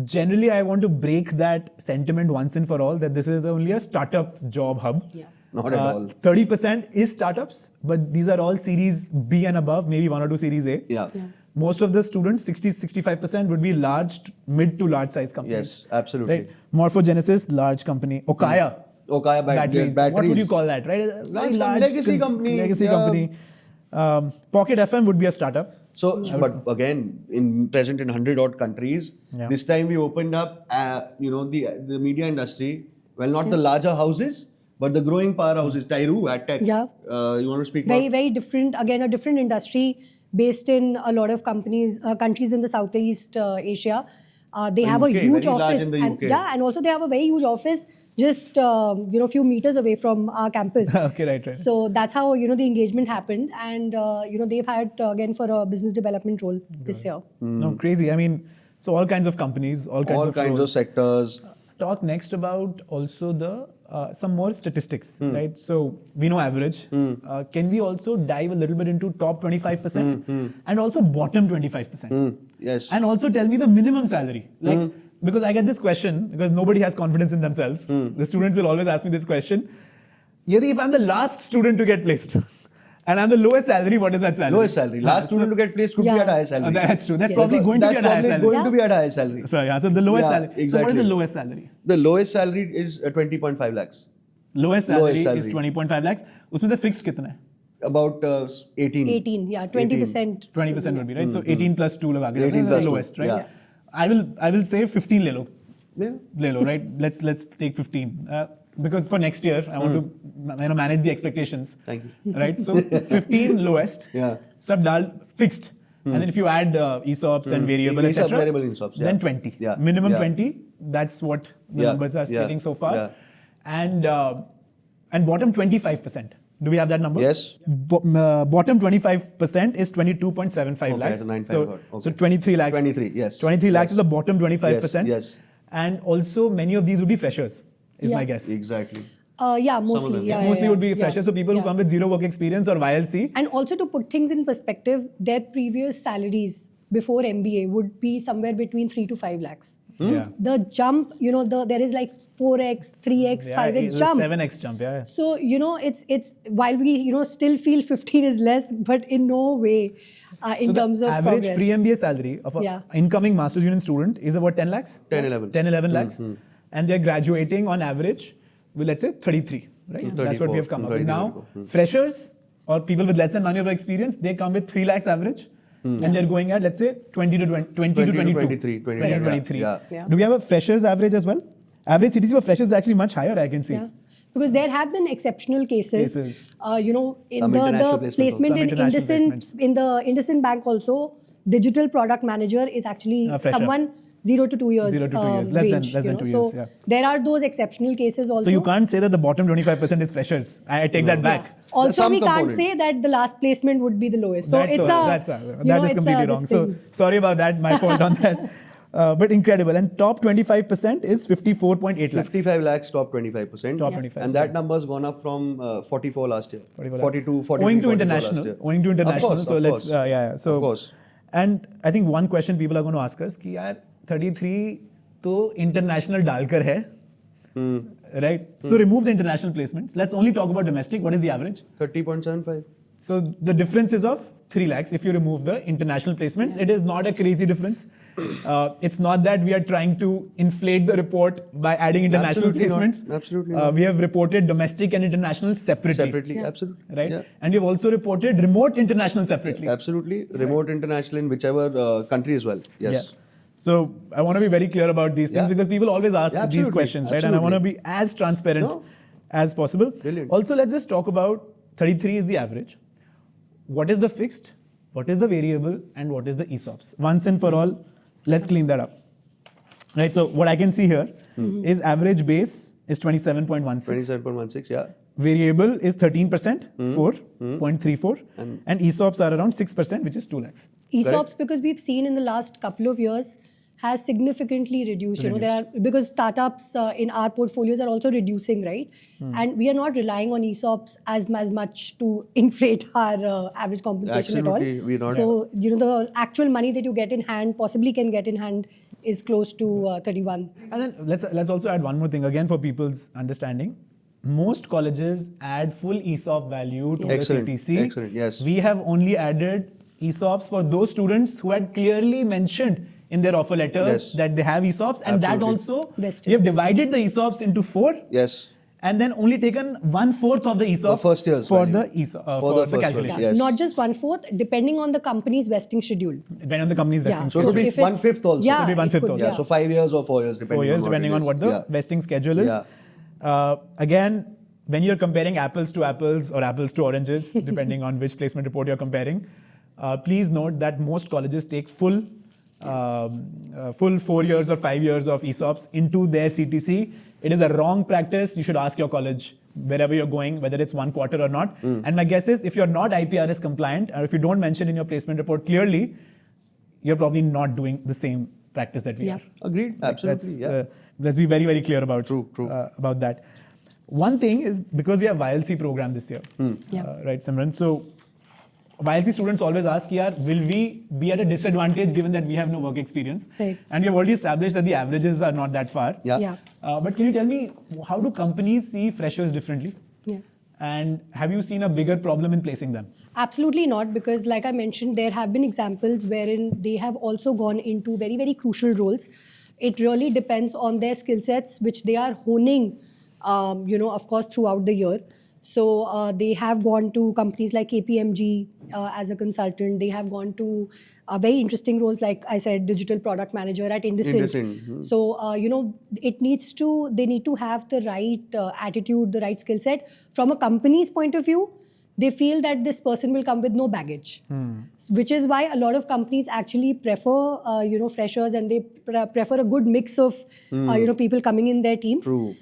generally, I want to break that sentiment once and for all that this is only a startup job hub. Yeah. Not at all. 30% is startups, but these are all series B and above, maybe one or two series A. Yeah. Most of the students, 60-65% would be mid to large size companies. Yes, absolutely. Right? Morphogenesis, large company. Okaya. Okaya batteries. What would you call that, right? A very large legacy company. Legacy Yeah. company. Pocket FM would be a startup. So, but again, present in 100 odd countries. Yeah. This time we opened up, the media industry. Well, not the larger houses, but the growing powerhouses. Tyru, AdTech. Yeah. You want to speak Very, about? very different. Again, a different industry based in a lot of countries in the Southeast Asia. They have UK, a huge very large office. in the and, UK. yeah, and also they have a very huge office just few meters away from our campus. Okay, right. So that's how the engagement happened, and they've hired again for a business development role this year. No, crazy. I mean, so all kinds of companies, all kinds All of kinds of roles. sectors. Talk next about also the some more statistics, right? So we know average. Can we also dive a little bit into top 25% and also bottom 25%? Yes. And also tell me the minimum salary. Like, because I get this question, because nobody has confidence in themselves. The students will always ask me this question. Yadi, if I'm the last student to get placed and I'm the lowest salary, what is that salary? Lowest salary. Last student to get placed could be at higher salary. That's true. That's Yes. probably going to be at a higher That's salary. probably going to be at a higher salary. So the lowest Yeah, salary. So what is exactly. the lowest salary? The lowest salary is 20.5 lakhs. Lowest salary Lowest is salary. 20.5 lakhs. उसमें से fixed कितना है? About 18. 18, yeah, 20%. 20% would be, right? So 18 plus 2 लगा के 18 the plus 2, lowest, right? yeah. I will say 15 ले लो. Yeah. ले लो, right? Let's take 15. Because for next year, I want to manage the expectations. Thank you. Right? So 15 lowest. Yeah. Sub dal fixed. And then if you add ESOPs and variable, ESOP, etc., variable ESOPs, yeah. then 20. Yeah. Minimum Yeah. 20. That's what the Yeah. numbers are Yeah. stating so far. Yeah. And bottom 25%. Do we have that number? Yes. Bottom 25% is 22.75 Okay, lakhs. so 9.5 So, got, okay. so 23 lakhs. 23, yes. 23 lakhs Yes. is the bottom 25%. Yes. And also many of these would be freshers, is Yeah. my guess. Exactly. Yeah, mostly. them. Yeah, Mostly yeah, would be yeah. freshers. So people who come with zero work experience or YLC. And also to put things in perspective, their previous salaries before MBA would be somewhere between 3 to 5 lakhs. Yeah. The jump, there is like 4x, 3x, 5x it's a jump. 7x jump, yeah. So, it's while we, still feel 15 is less, but in no way in So terms the of average progress. pre-MBA salary of an Yeah. incoming master's union student is about 10 lakhs? 10, 11. 10, 11 lakhs. And they're graduating on average with, let's say, 33, right? Yeah. That's what we have come up with. 34, Now, freshers or people with less than 1 year of experience, they come with 3 lakhs average. And they're going at, let's say, 20 to 22. 23, 23. yeah. Yeah. Do we have a freshers average as well? Average CTC for freshers is actually much higher, I can see. Yeah. Because there have been exceptional cases. In Some the international placements placement also. in Some international IndusInd, placements. in the IndusInd Bank also, digital product manager is actually A fresher. someone 0 to 2 years. 0 to 2 years. Less range, than 2 So years, yeah. there are those exceptional cases also. So you can't say that the bottom 25% is freshers. I take that back. Also, Some we can't component. say that the last placement would be the lowest. So That is completely wrong. So sorry about that. My fault on that. But incredible. And top 25% is 54.8 lakhs. 55 lakhs, top 25%. Top 25%. And that number has gone up from 44 last year. 44 42, 43, Owing to 44 international. last year. Owing to international. Of course, So of let's, course. So, Of course. And I think one question people are going to ask us कि यार 33 तो international डालकर है, right? So remove the international placements. Let's only talk about domestic. What is the average? 30.75. So the difference is of 3 lakhs if you remove the international placements. It is not a crazy difference. It's not that we are trying to inflate the report by adding international Absolutely not. placements. Absolutely not. We have reported domestic and international separately. Separately, absolutely. Right? Yeah. And we've also reported remote international separately. Absolutely. Remote international in whichever country as well. Yes. Yeah. So I want to be very clear about these things Yeah. because people always ask Yeah, these absolutely. questions, right? And I want to be as transparent as possible. Brilliant. Also, let's just talk about 33 is the average. What is the fixed? What is the variable? And what is the ESOPs? Once and for all, let's clean that up. Right. So what I can see here is average base is 27.16. 27.16, yeah. Variable is 13%, 4.34. And ESOPs are around 6%, which is 2 lakhs. ESOPs, Correct. because we've seen in the last couple of years, has significantly reduced. You know, there are, because startups in our portfolios are also reducing, right? And we are not relying on ESOPs as much to inflate our average compensation Absolutely, at all. we're not. So, you know, the actual money that you get in hand, possibly can get in hand, is close to 31. And then let's also add one more thing again for people's understanding. Most colleges add full ESOP value to Excellent, the CTC. excellent, yes. We have only added ESOPs for those students who had clearly mentioned in their offer letters Yes. that they have ESOPs, and that Absolutely. also Vested. we have divided the ESOPs into 4. Yes. And then only taken 1/4 of the ESOP The first year's for value. the ESOP For the the first calculation. one, yes. Not just 1/4, depending on the company's vesting schedule. Depending on the company's vesting So it schedule. would be if it's- 1/5 also. Yeah, It would be 1/5 could, also. Yeah, so 5 years or 4 years, depending 4 years, on depending on what the yeah. vesting schedule is. Again, when you're comparing apples to apples or apples to oranges, depending on which placement report you're comparing, please note that most colleges take full 4 years or 5 years of ESOPs into their CTC. It is a wrong practice. You should ask your college wherever you're going, whether it's 1 quarter or not. And my guess is if you're not IPRS compliant, or if you don't mention in your placement report clearly, you're probably not doing the same practice that we are. Agreed. Absolutely. Let's be very, very clear about True. about that. One thing is, because we have YLC program this year, right, Simran? So YLC students always ask, will we be at a disadvantage given that we have no work experience? Right. And we have already established that the averages are not that far. Yeah. But can you tell me, how do companies see freshers differently? Yeah. And have you seen a bigger problem in placing them? Absolutely not, because like I mentioned, there have been examples wherein they have also gone into very, very crucial roles. It really depends on their skill sets, which they are honing, of course, throughout the year. So they have gone to companies like KPMG as a consultant. They have gone to very interesting roles, like I said, digital product manager at IndusInd. So, they need to have the right attitude, the right skill set. From a company's point of view, they feel that this person will come with no baggage, which is why a lot of companies actually prefer, freshers, and they prefer a good mix of, people coming in their teams. True.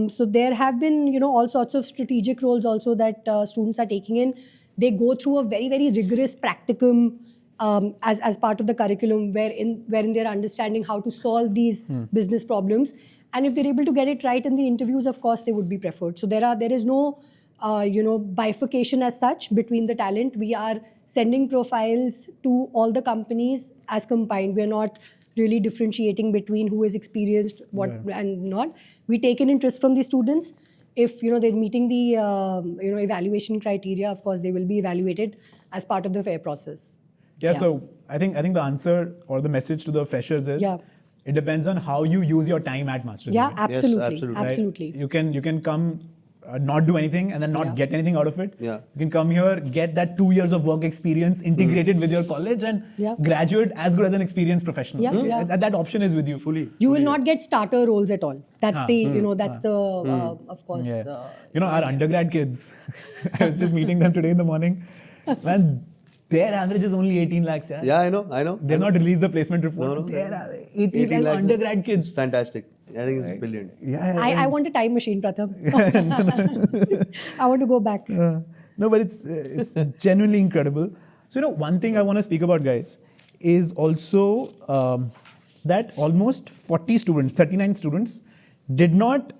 So there have been, all sorts of strategic roles also that students are taking in. They go through a very, very rigorous practicum as part of the curriculum, wherein they're understanding how to solve these business problems. And if they're able to get it right in the interviews, of course, they would be preferred. So there is no bifurcation as such between the talent. We are sending profiles to all the companies as combined. We are not really differentiating between who is experienced, and not. We take an interest from the students. If they're meeting the evaluation criteria, of course they will be evaluated as part of the fair process. So I think the answer or the message to the freshers is it depends on how you use your time at Masters. Yeah, Degree. absolutely. Yes, Absolutely. Right? You can come not do anything and then not get anything out of it. Yeah. You can come here, get that 2 years of work experience integrated with your college, and graduate as good as an experienced professional. That option is with you fully. You will not get starter roles at all. That's of course. Our undergrad kids, I was just meeting them today in the morning. Man, their average is only 18 lakhs. Yeah, I know. They've not released the placement report. No. They're 18 lakhs undergrad kids. Fantastic. I think it's brilliant. I want a time machine, Pratham. I want to go back. No, but it's genuinely incredible. So, one thing I want to speak about, guys, is also that almost 40 students, 39 students, did not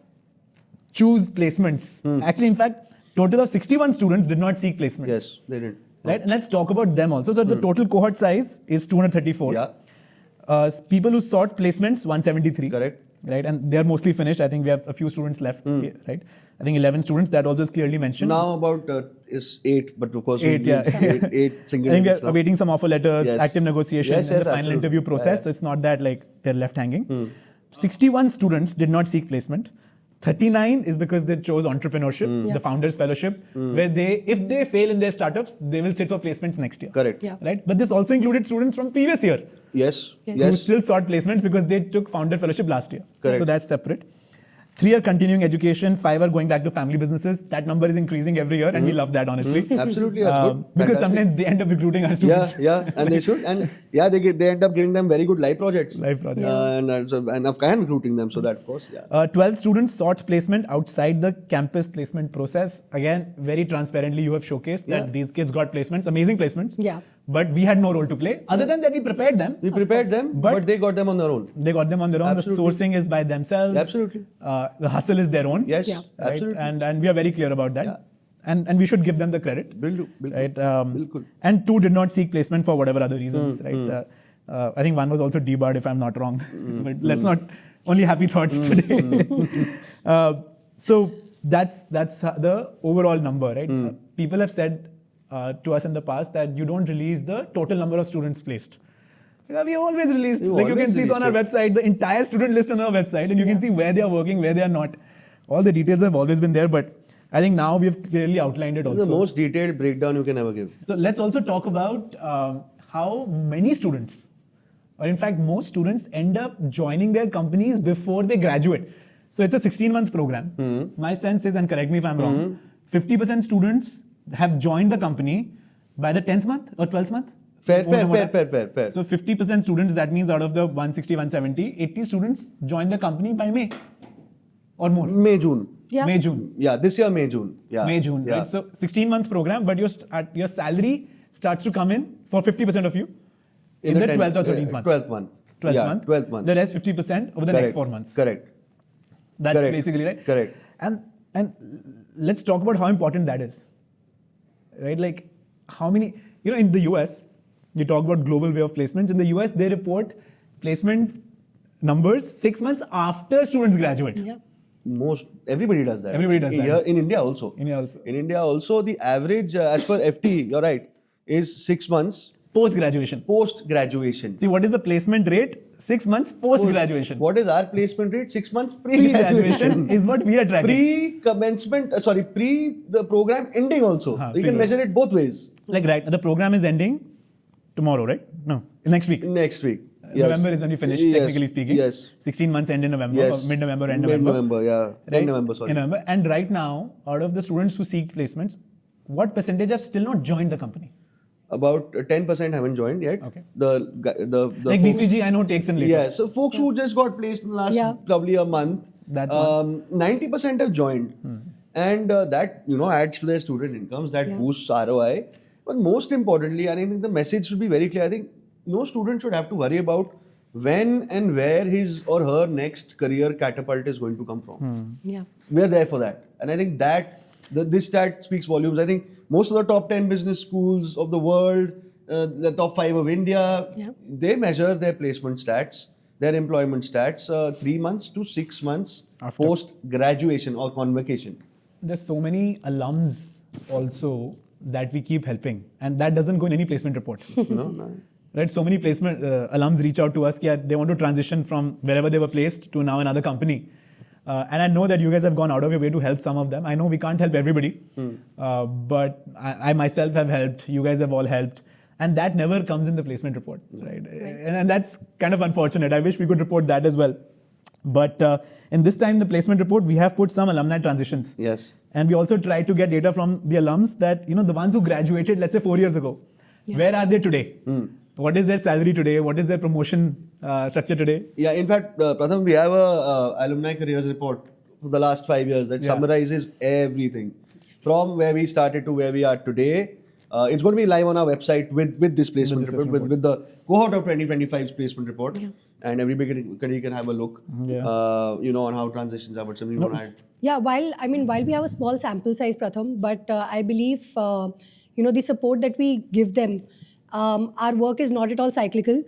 choose placements. Actually, in fact, total of 61 students did not seek placements. Yes, they did. Right, and let's talk about them also. So the total cohort size is 234. Yeah. People who sought placements, 173. Correct. right? And they are mostly finished. I think we have a few students left, here, right? I think 11 students. That also is clearly mentioned. Now about is 8, but of course Eight, we yeah. eight single. I think digits we're now. awaiting some offer letters, Yes. active negotiations, Yes, and the yes, final absolutely. interview process. So it's not that like they're left hanging. 61 students did not seek placement. 39 is because they chose entrepreneurship, the founders fellowship, where if they fail in their startups, they will sit for placements next year. Correct. Yeah. Right? But this also included students from previous year Yes. Yes. who Yes. still sought placements because they took founder fellowship last year. Correct. So that's separate. 3 are continuing education, 5 are going back to family businesses. That number is increasing every year, and we love that, honestly. Absolutely, that's good. Because Fantastic. sometimes they end up recruiting our students. Yeah, and they should, and yeah, they end up giving them very good live projects. Live projects. And of kind recruiting them, so that of course, yeah. 12 students sought placement outside the campus placement process. Again, very transparently, you have showcased that these kids got placements, amazing placements. Yeah. But we had no role to play. Other than that, we prepared them. We prepared them, but they got them on their own. They got them on their own. Absolutely. The sourcing is by themselves. Absolutely. The hustle is their own. Yes, Yeah. Right? absolutely. And we are very clear about that. Yeah. And we should give them the credit. Bilkul, Right? bilkul. And 2 did not seek placement for whatever other reasons. Right? I think 1 was also debarred, if I'm not wrong. But let's not only happy thoughts today. So that's the overall number, right? People have said to us in the past that you don't release the total number of students placed. Yeah, we always released. You Like you can always see it on our released website, the entire student list on our website, and you can see where they are working, where they are not. All the details have always been there, but I think now we have clearly outlined it also. The most detailed breakdown you can ever give. So let's also talk about how many students, or in fact most students, end up joining their companies before they graduate. So it's a 16-month program. My sense is, and correct me if I'm wrong, 50% students have joined the company by the 10th month or 12th month? Fair. So 50% students, that means out of the 160, 170, 80 students join the company by May or more. May, June. Yeah. May, June. Yeah, this year May, June. Yeah. May, June, Yeah. right? So 16-month program, but your salary starts to come in for 50% of you in the 12th or 13th month. 12th month. 12th Yeah, month. 12th month. The rest 50% over the next 4 months. Correct. That's Correct. basically right. Correct. And let's talk about how important that is. Right? Like how many, in the US, we talk about global way of placements. In the US, they report placement numbers 6 months after students graduate. Yeah. Everybody does that. Everybody does that. Here, in India also. In India also, the average, as per FT, you're right, is 6 months Post-graduation. post-graduation. See, what is the placement rate? 6 months post-graduation. What is our placement rate? 6 months Pre-graduation pre-graduation. is what we are tracking. Pre-commencement, the program ending also. You can pre-grad. measure it both ways. Like, right, the program is ending tomorrow, right? No, next week. Next week. Yes. November is when we finish, Yes. technically speaking. Yes. 16 months end in November, Yes. or mid-November, end November. Mid-November, yeah. Right? End November, sorry. In November. And right now, out of the students who seek placements, what percentage have still not joined the company? About 10% haven't joined yet. Okay. The Like folks- BCG, I know takes in later. Yeah, so folks who just got placed in the last probably a month, That's 90% have joined. And that, adds to their student incomes, that boosts ROI. But most importantly, I think the message should be very clear. I think no student should have to worry about when and where his or her next career catapult is going to come from. Yeah. We're there for that. And I think that this stat speaks volumes. I think most of the top 10 business schools of the world, the top 5 of India, they measure their placement stats, their employment stats 3 months to 6 months After. post-graduation or convocation. There's so many alums also that we keep helping, and that doesn't go in any placement report. Right? So many placement alums reach out to us that they want to transition from wherever they were placed to now another company. And I know that you guys have gone out of your way to help some of them. I know we can't help everybody, but I myself have helped. You guys have all helped. And that never comes in the placement report. Right? And that's kind of unfortunate. I wish we could report that as well. But in this time, the placement report, we have put some alumni transitions. Yes. And we also tried to get data from the alums that, the ones who graduated, let's say 4 years ago, where are they today? What is their salary today? What is their promotion structure today? Yeah, in fact, Pratham, we have a alumni careers report for the last 5 years that summarizes everything from where we started to where we are today. It's going to be live on our website with this placement report, with the cohort of 2025's placement report, and everybody can have a look, on how transitions are. But something you want to add? Yeah, while we have a small sample size, Pratham, but I believe the support that we give them Our work is not at all cyclical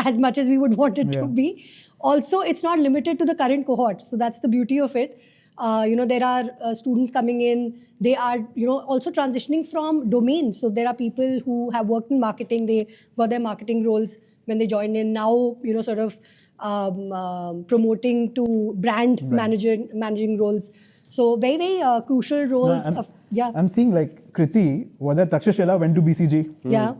as much as we would want it to be. Also, it's not limited to the current cohorts. So that's the beauty of it. There are students coming in. They are, also transitioning from domains. So there are people who have worked in marketing. They got their marketing roles when they joined in. Now, sort of promoting to brand managing roles. So very, very crucial roles. I'm seeing like Kriti was at Takshashila, went to BCG. Yeah.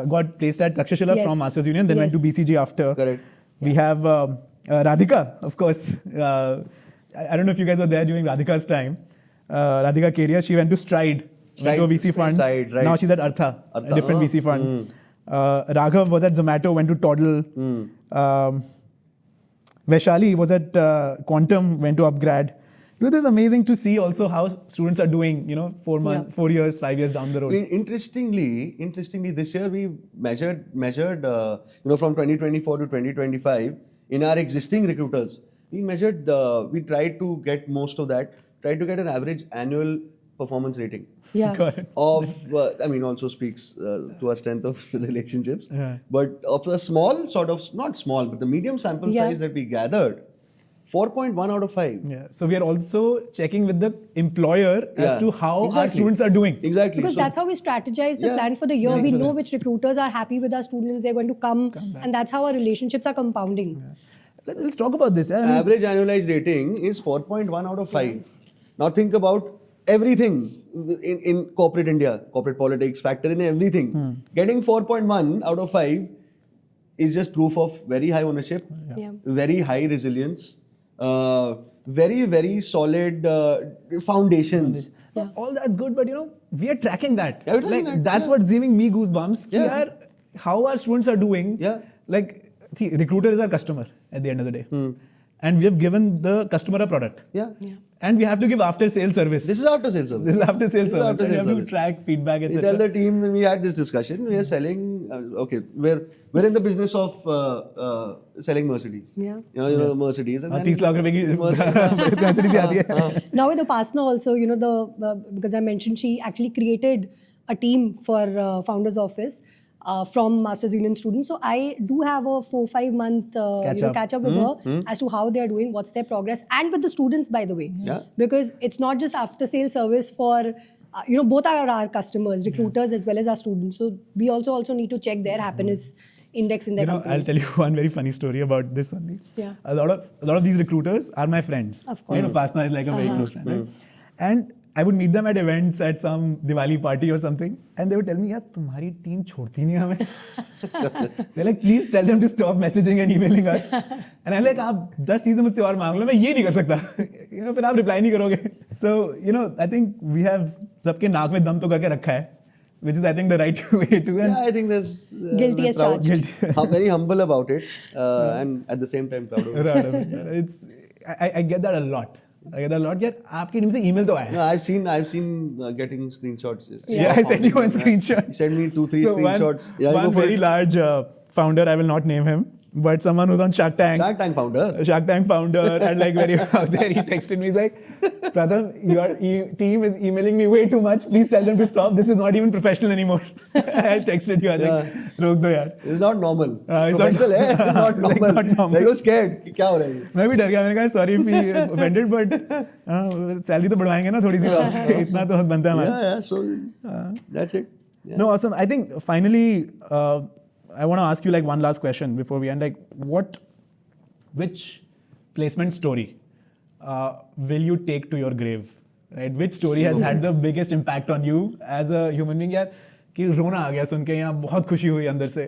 Got placed at Takshashila from Masters Union, then went to BCG after. Correct. We have Radhika, of course. I don't know if you guys were there during Radhika's time. Radhika Kedia, she went to Stride, went to a VC fund. Stride, right. Now she's at Artha, a different VC fund. Raghav was at Zomato, went to Toddle. Vaishali was at Quantum, went to Upgrad. It is amazing to see also how students are doing, 4 years, 5 years down the road. Interestingly, this year we measured, from 2024 to 2025 in our existing recruiters. We tried to get most of that, tried to get an average annual performance rating. Yeah. Got it. Of, also speaks to our strength of relationships. Yeah. But of the small, not small, but the medium sample size that we gathered, 4.1 out of 5. Yeah. So we are also checking with the employer as to how our students are doing. Exactly. Because that's how we strategize the plan for the year. We know which recruiters are happy with our students. They're going to come and that's how our relationships are compounding. Yeah. Let's talk about this. Average annualized rating is 4.1 out of 5. Now think about everything in corporate India, corporate politics, factor in everything. Getting 4.1 out of 5 is just proof of very high ownership, very high resilience, very, very solid foundations. Yeah. All that's good, but we are tracking that. Yeah, we're tracking that's what's giving me goosebumps. Yeah. How our students are doing. Yeah. See, recruiter is our customer at the end of the day. And we have given the customer a product. Yeah. And we have to give after sales service. This is after sales service. This is after sales service. After We sales have to service. track feedback, We etc. tell the team when we had this discussion, we are selling, we're in the business of selling Mercedes. Yeah. Mercedes. And 30 lakh rupees की Mercedes ही आती है. Now with Upasna also, because I mentioned she actually created a team for Founders Office from Masters Union students. So I do have a 4-5 month catch up with her as to how they are doing, what's their progress, and with the students, by the way. Yeah. Because it's not just after sales service for both are our customers, recruiters as well as our students. So we also need to check their happiness index in their companies. I'll tell you one very funny story about this only. Yeah. A lot of these recruiters are my friends. Of course. Upasna is like a very close friend. Right? And I would meet them at events at some Diwali party or something, and they would tell me, "यार तुम्हारी team छोड़ती नहीं हमें." They're like, "Please tell them to stop messaging and emailing us." And I'm like, "आप 10 चीजें मुझसे और मांग लो, मैं ये नहीं कर सकता." फिर आप reply नहीं करोगे. So I think we have सबके नाक में दम तो करके रखा है, which is I think the right way to. Yeah, I think there's guilty as charged. Very humble about it, and at the same time proud of it. I get that a lot. यार आपकी team से email तो आया है. No, I've seen getting screenshots. Yeah, I sent you one screenshot. He sent me 2-3 screenshots. One very large founder, I will not name him, but someone who's on Shark Tank. Shark Tank founder, and like very out there, he texted me, he's like, "Pratham, your team is emailing me way too much. Please tell them to stop. This is not even professional anymore." I texted you. I was like, "रोक दो यार." It's not normal. It's Professional है. It's not like normal. not normal. Like, you're scared. कि क्या हो रहा है? मैं भी डर गया. मैंने कहा sorry if we offended, but salary तो बढ़वाएंगे ना थोड़ी सी. इतना तो हक बनता है हमारा. Yeah. So that's it. Yeah. No, awesome. I think finally, I want to ask you like one last question before we end. Like, which placement story will you take to your grave? Right? Which story has had the biggest impact on you as a human being? यार कि रोना आ गया सुन के यहाँ बहुत खुशी हुई अंदर से,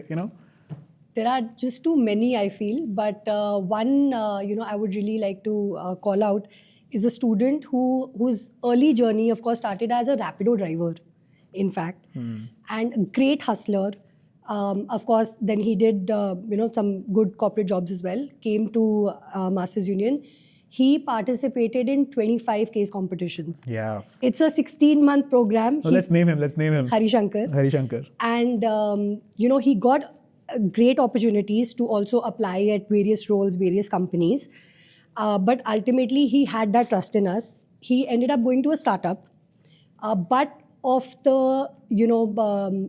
There are just too many, I feel, but one I would really like to call out is a student whose early journey, of course, started as a Rapido driver, in fact, and a great hustler. Of course, then he did some good corporate jobs as well. Came to Masters Union. He participated in 25 case competitions. Yeah. It's a 16-month program. So let's name him. Harishankar. And he got great opportunities to also apply at various roles, various companies. But ultimately, he had that trust in us. He ended up going to a startup. But of the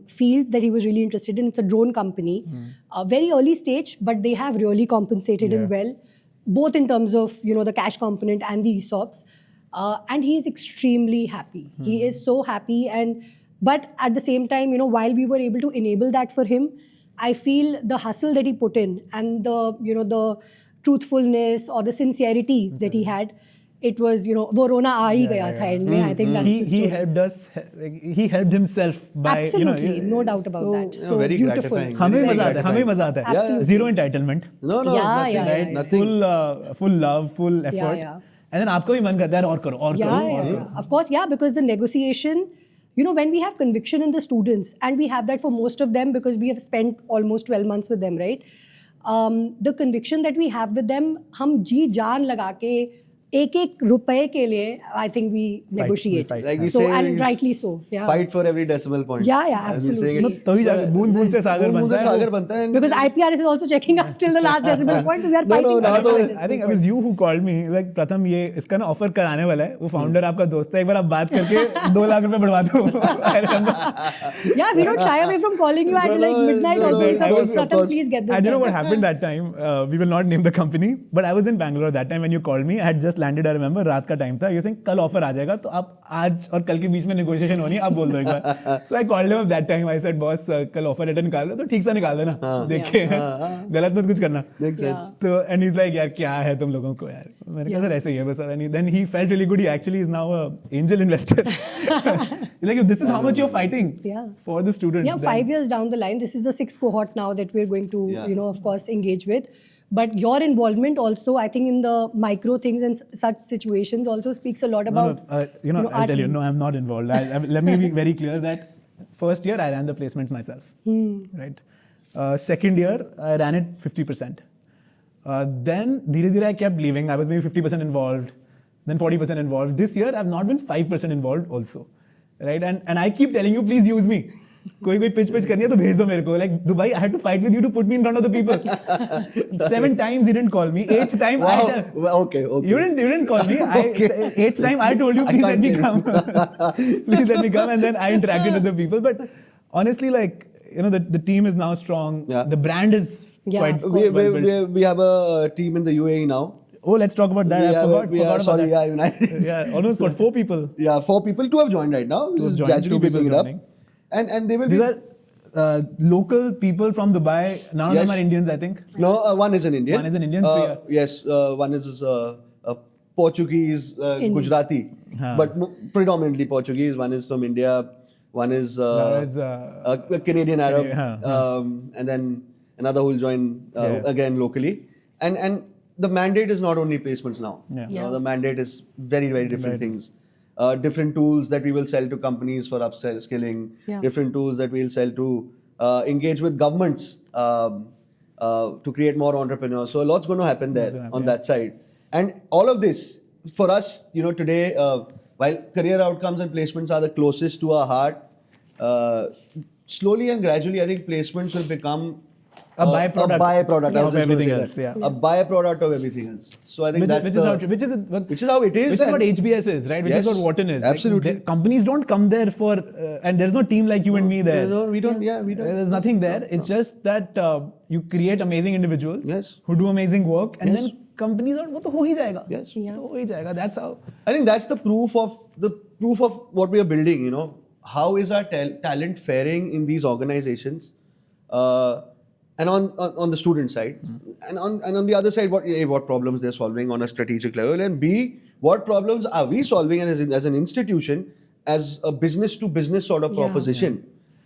field that he was really interested in. It's a drone company, very early stage, but they have really compensated him well, both in terms of the cash component and the ESOPs, and he is extremely happy. He is so happy, but at the same time, while we were able to enable that for him, I feel the hustle that he put in and the truthfulness or the sincerity that he had, it was, वो रोना आ ही गया था end में. I think that's the story. He helped us. He helped himself by Absolutely, no doubt about that. So very beautiful. gratifying. हमें मजा आता है. Absolutely. Zero entitlement. No, Yeah, nothing. Full love, full effort. Yeah. And then आपको भी मन करता है और करो. Yeah. Of course, because the negotiation, when we have conviction in the students, and we have that for most of them because we have spent almost 12 months with them, right? The conviction that we have with them, हम जी जान लगा के एक रुपए के लिए, I think we negotiate. Like we so, say, and rightly so. Yeah. Fight for every decimal point. Yeah, absolutely. तो ही जाके बूंद से सागर बनता है. Because IPRS is also checking us till the last decimal point, so we are fighting. I think it was you who called me. Like Pratham, ये इसका ना offer कराने वाला है. वो फाउंडर आपका दोस्त है. एक बार आप बात करके 2 लाख रुपए बढ़वा दो. Yeah, we don't shy away from calling you at like midnight also. Pratham, please get this. I don't know what happened that time. We will not name the company, but I was in Bangalore that time when you called me. I had just landed. I remember रात का time था. You're saying कल offer आ जाएगा तो आप आज और कल के बीच में नेगोशिएशन होनी है. आप बोल दो एक बार. So I called him up that time. I said, boss, कल ऑफर लेटर निकाल लो तो ठीक सा निकाल देना. देखिए गलत मत कुछ करना. तो and he's like, यार क्या है तुम लोगों को यार. मैंने कहा सर ऐसे ही है बस. And then he felt really good. He actually is now a angel investor. Like this is how much you're fighting for the students. Yeah, 5 years down the line, this is the 6th cohort now that we're going to of course engage with. But your involvement also, I think, in the micro things and such situations also speaks a lot about. I'll tell you, no, I'm not involved. Let me be very clear that first year I ran the placements myself. Right. Second year I ran it 50%. Then धीरे-धीरे I kept leaving. I was maybe 50% involved, then 40% involved. This year I've not been 5% involved also. Right. And I keep telling you, please use me. कोई pitch करनी है तो भेज दो मेरे को. Like Dubai, I had to fight with you to put me in front of the people. 7 times he didn't call me. 8th time Okay. You didn't call me. 8th time I told you, please let me come. Please let me come. And then I interacted with the people. But honestly, like the team is now strong. Yeah. The brand is quite built. We have a team in the UAE now. Oh, let's talk about that. I forgot about that. United. Yeah, almost 4 people. Yeah, 4 people. 2 have joined right now. Just gradually building it up. And they will These are local people from Dubai. None of them are Indians, I think. No, one is an Indian. One is an Indian. Yes, one is Portuguese, Gujarati, but predominantly Portuguese. One is from India. One is a Canadian Arab, and then another who will join again locally. And the mandate is not only placements now. The mandate is very, very different things. Different tools that we will sell to companies for upskilling, different tools that we'll sell to engage with governments to create more entrepreneurs. So a lot's going to happen there on that side. And all of this, for us, today, while career outcomes and placements are the closest to our heart, slowly and gradually, I think placements will become a byproduct of everything else. Yeah. A byproduct of everything else. So I think which is how it is. Which is what HBS is, right? Which is what Wharton is. Absolutely. Like, companies don't come there for, and there's no team like you and me there. No, we don't. Yeah, we don't. There's nothing there. It's just that you create amazing individuals who do amazing work, and then companies are, वो तो हो ही जाएगा. Yes. हो ही जाएगा. That's how. I think that's the proof of what we are building. How is our talent faring in these organizations? And on the student side, and on the other side, what problems they're solving on a strategic level, and B, what problems are we solving as an institution, as a business to business sort of proposition.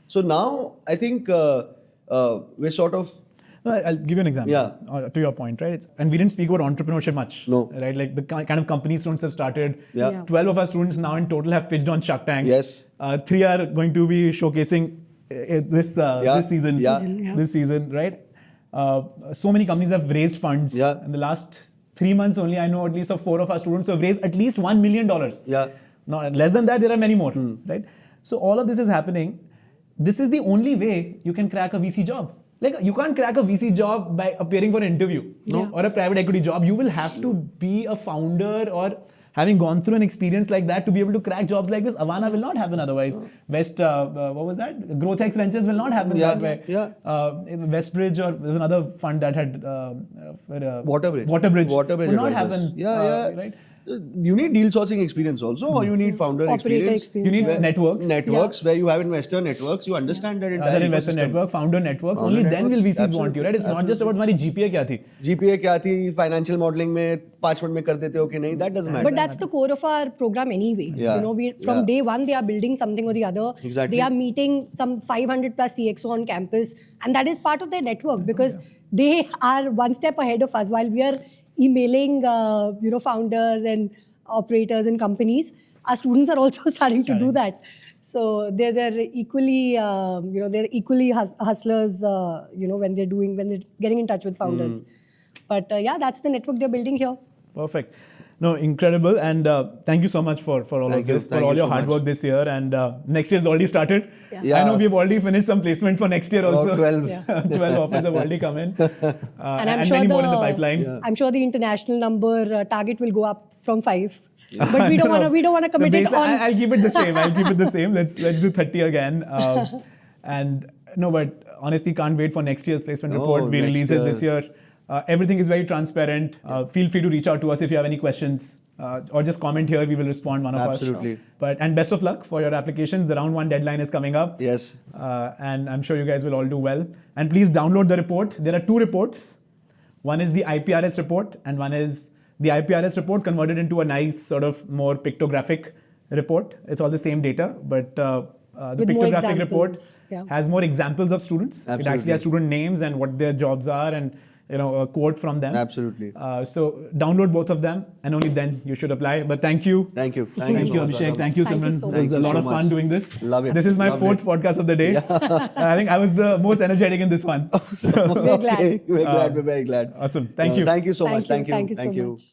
So now I think we're sort of. I'll give you an example. To your point, right? And we didn't speak about entrepreneurship much. No. Right? Like the kind of companies students have started. 12 of our students now in total have pitched on Shark Tank. Yes. 3 are going to be showcasing this season, right? So many companies have raised funds. In the last 3 months only, I know at least of 4 of our students who have raised at least $1 million. Now, less than that, there are many more, right? So all of this is happening. This is the only way you can crack a VC job. Like, you can't crack a VC job by appearing for an interview or a private equity job. You will have to be a founder or having gone through an experience like that, to be able to crack jobs like this, Avana will not happen otherwise. What was that? GrowthX Ventures will not happen that way. Westbridge, or there's another fund that had Waterbridge will not advisors. happen. Right? You need deal sourcing experience also, or you need founder Operator experience. You need yeah. networks. Where you have investor networks. You understand that entire Other investor ecosystem. network, founder networks. Only then will VCs want you, right? It's not just about हमारी GPA क्या थी. GPA क्या थी, financial modeling में 5 minute में कर देते हो कि नहीं, that doesn't matter. But that's the core of our program anyway. Yeah. You know, from day one they are building something or the other. Exactly. They are meeting some 500 plus CXO on campus, and that is part of their network because they are one step ahead of us while we are emailing, founders and operators and companies. Our students are also starting to do that. So they're equally, they're equally hustlers, when they're getting in touch with founders. But that's the network they're building here. Perfect. No, incredible. And thank you so much for all of this, for all your hard work this year. And next year's already started. Yeah. I know we've already finished some placements for next year also. 12. Yeah. 12 offers have already come in. And I'm and sure many more in the pipeline. I'm sure the international number target will go up from 5. But we don't want to commit it on. I'll keep it the same. Let's do 30 again. But honestly, can't wait for next year's placement report. We release it this year. Everything is very transparent. Feel free to reach out to us if you have any questions, or just comment here. We will respond, one of us. Absolutely. And best of luck for your applications. The round 1 deadline is coming up. Yes. And I'm sure you guys will all do well. And please download the report. There are 2 reports. One is the IPRS report, and one is the IPRS report converted into a nice sort of more pictographic report. It's all the same data, but the With more pictographic report examples, has more examples of students. Absolutely. It actually has student names and what their jobs are, and a quote from them. Absolutely. So download both of them, and only then you should apply. But thank you. Thank you. Thank you, so much, Abhishek. Pratham. Thank you, Thank you Simran. so It was much. a lot Thank of you so fun much. doing this. Love it. This is my Love 4th it. podcast of the day. I think I was the most energetic in this one. So, We're glad. We're glad. We're very glad. awesome. Thank you. Thank you so much. Thank you so much.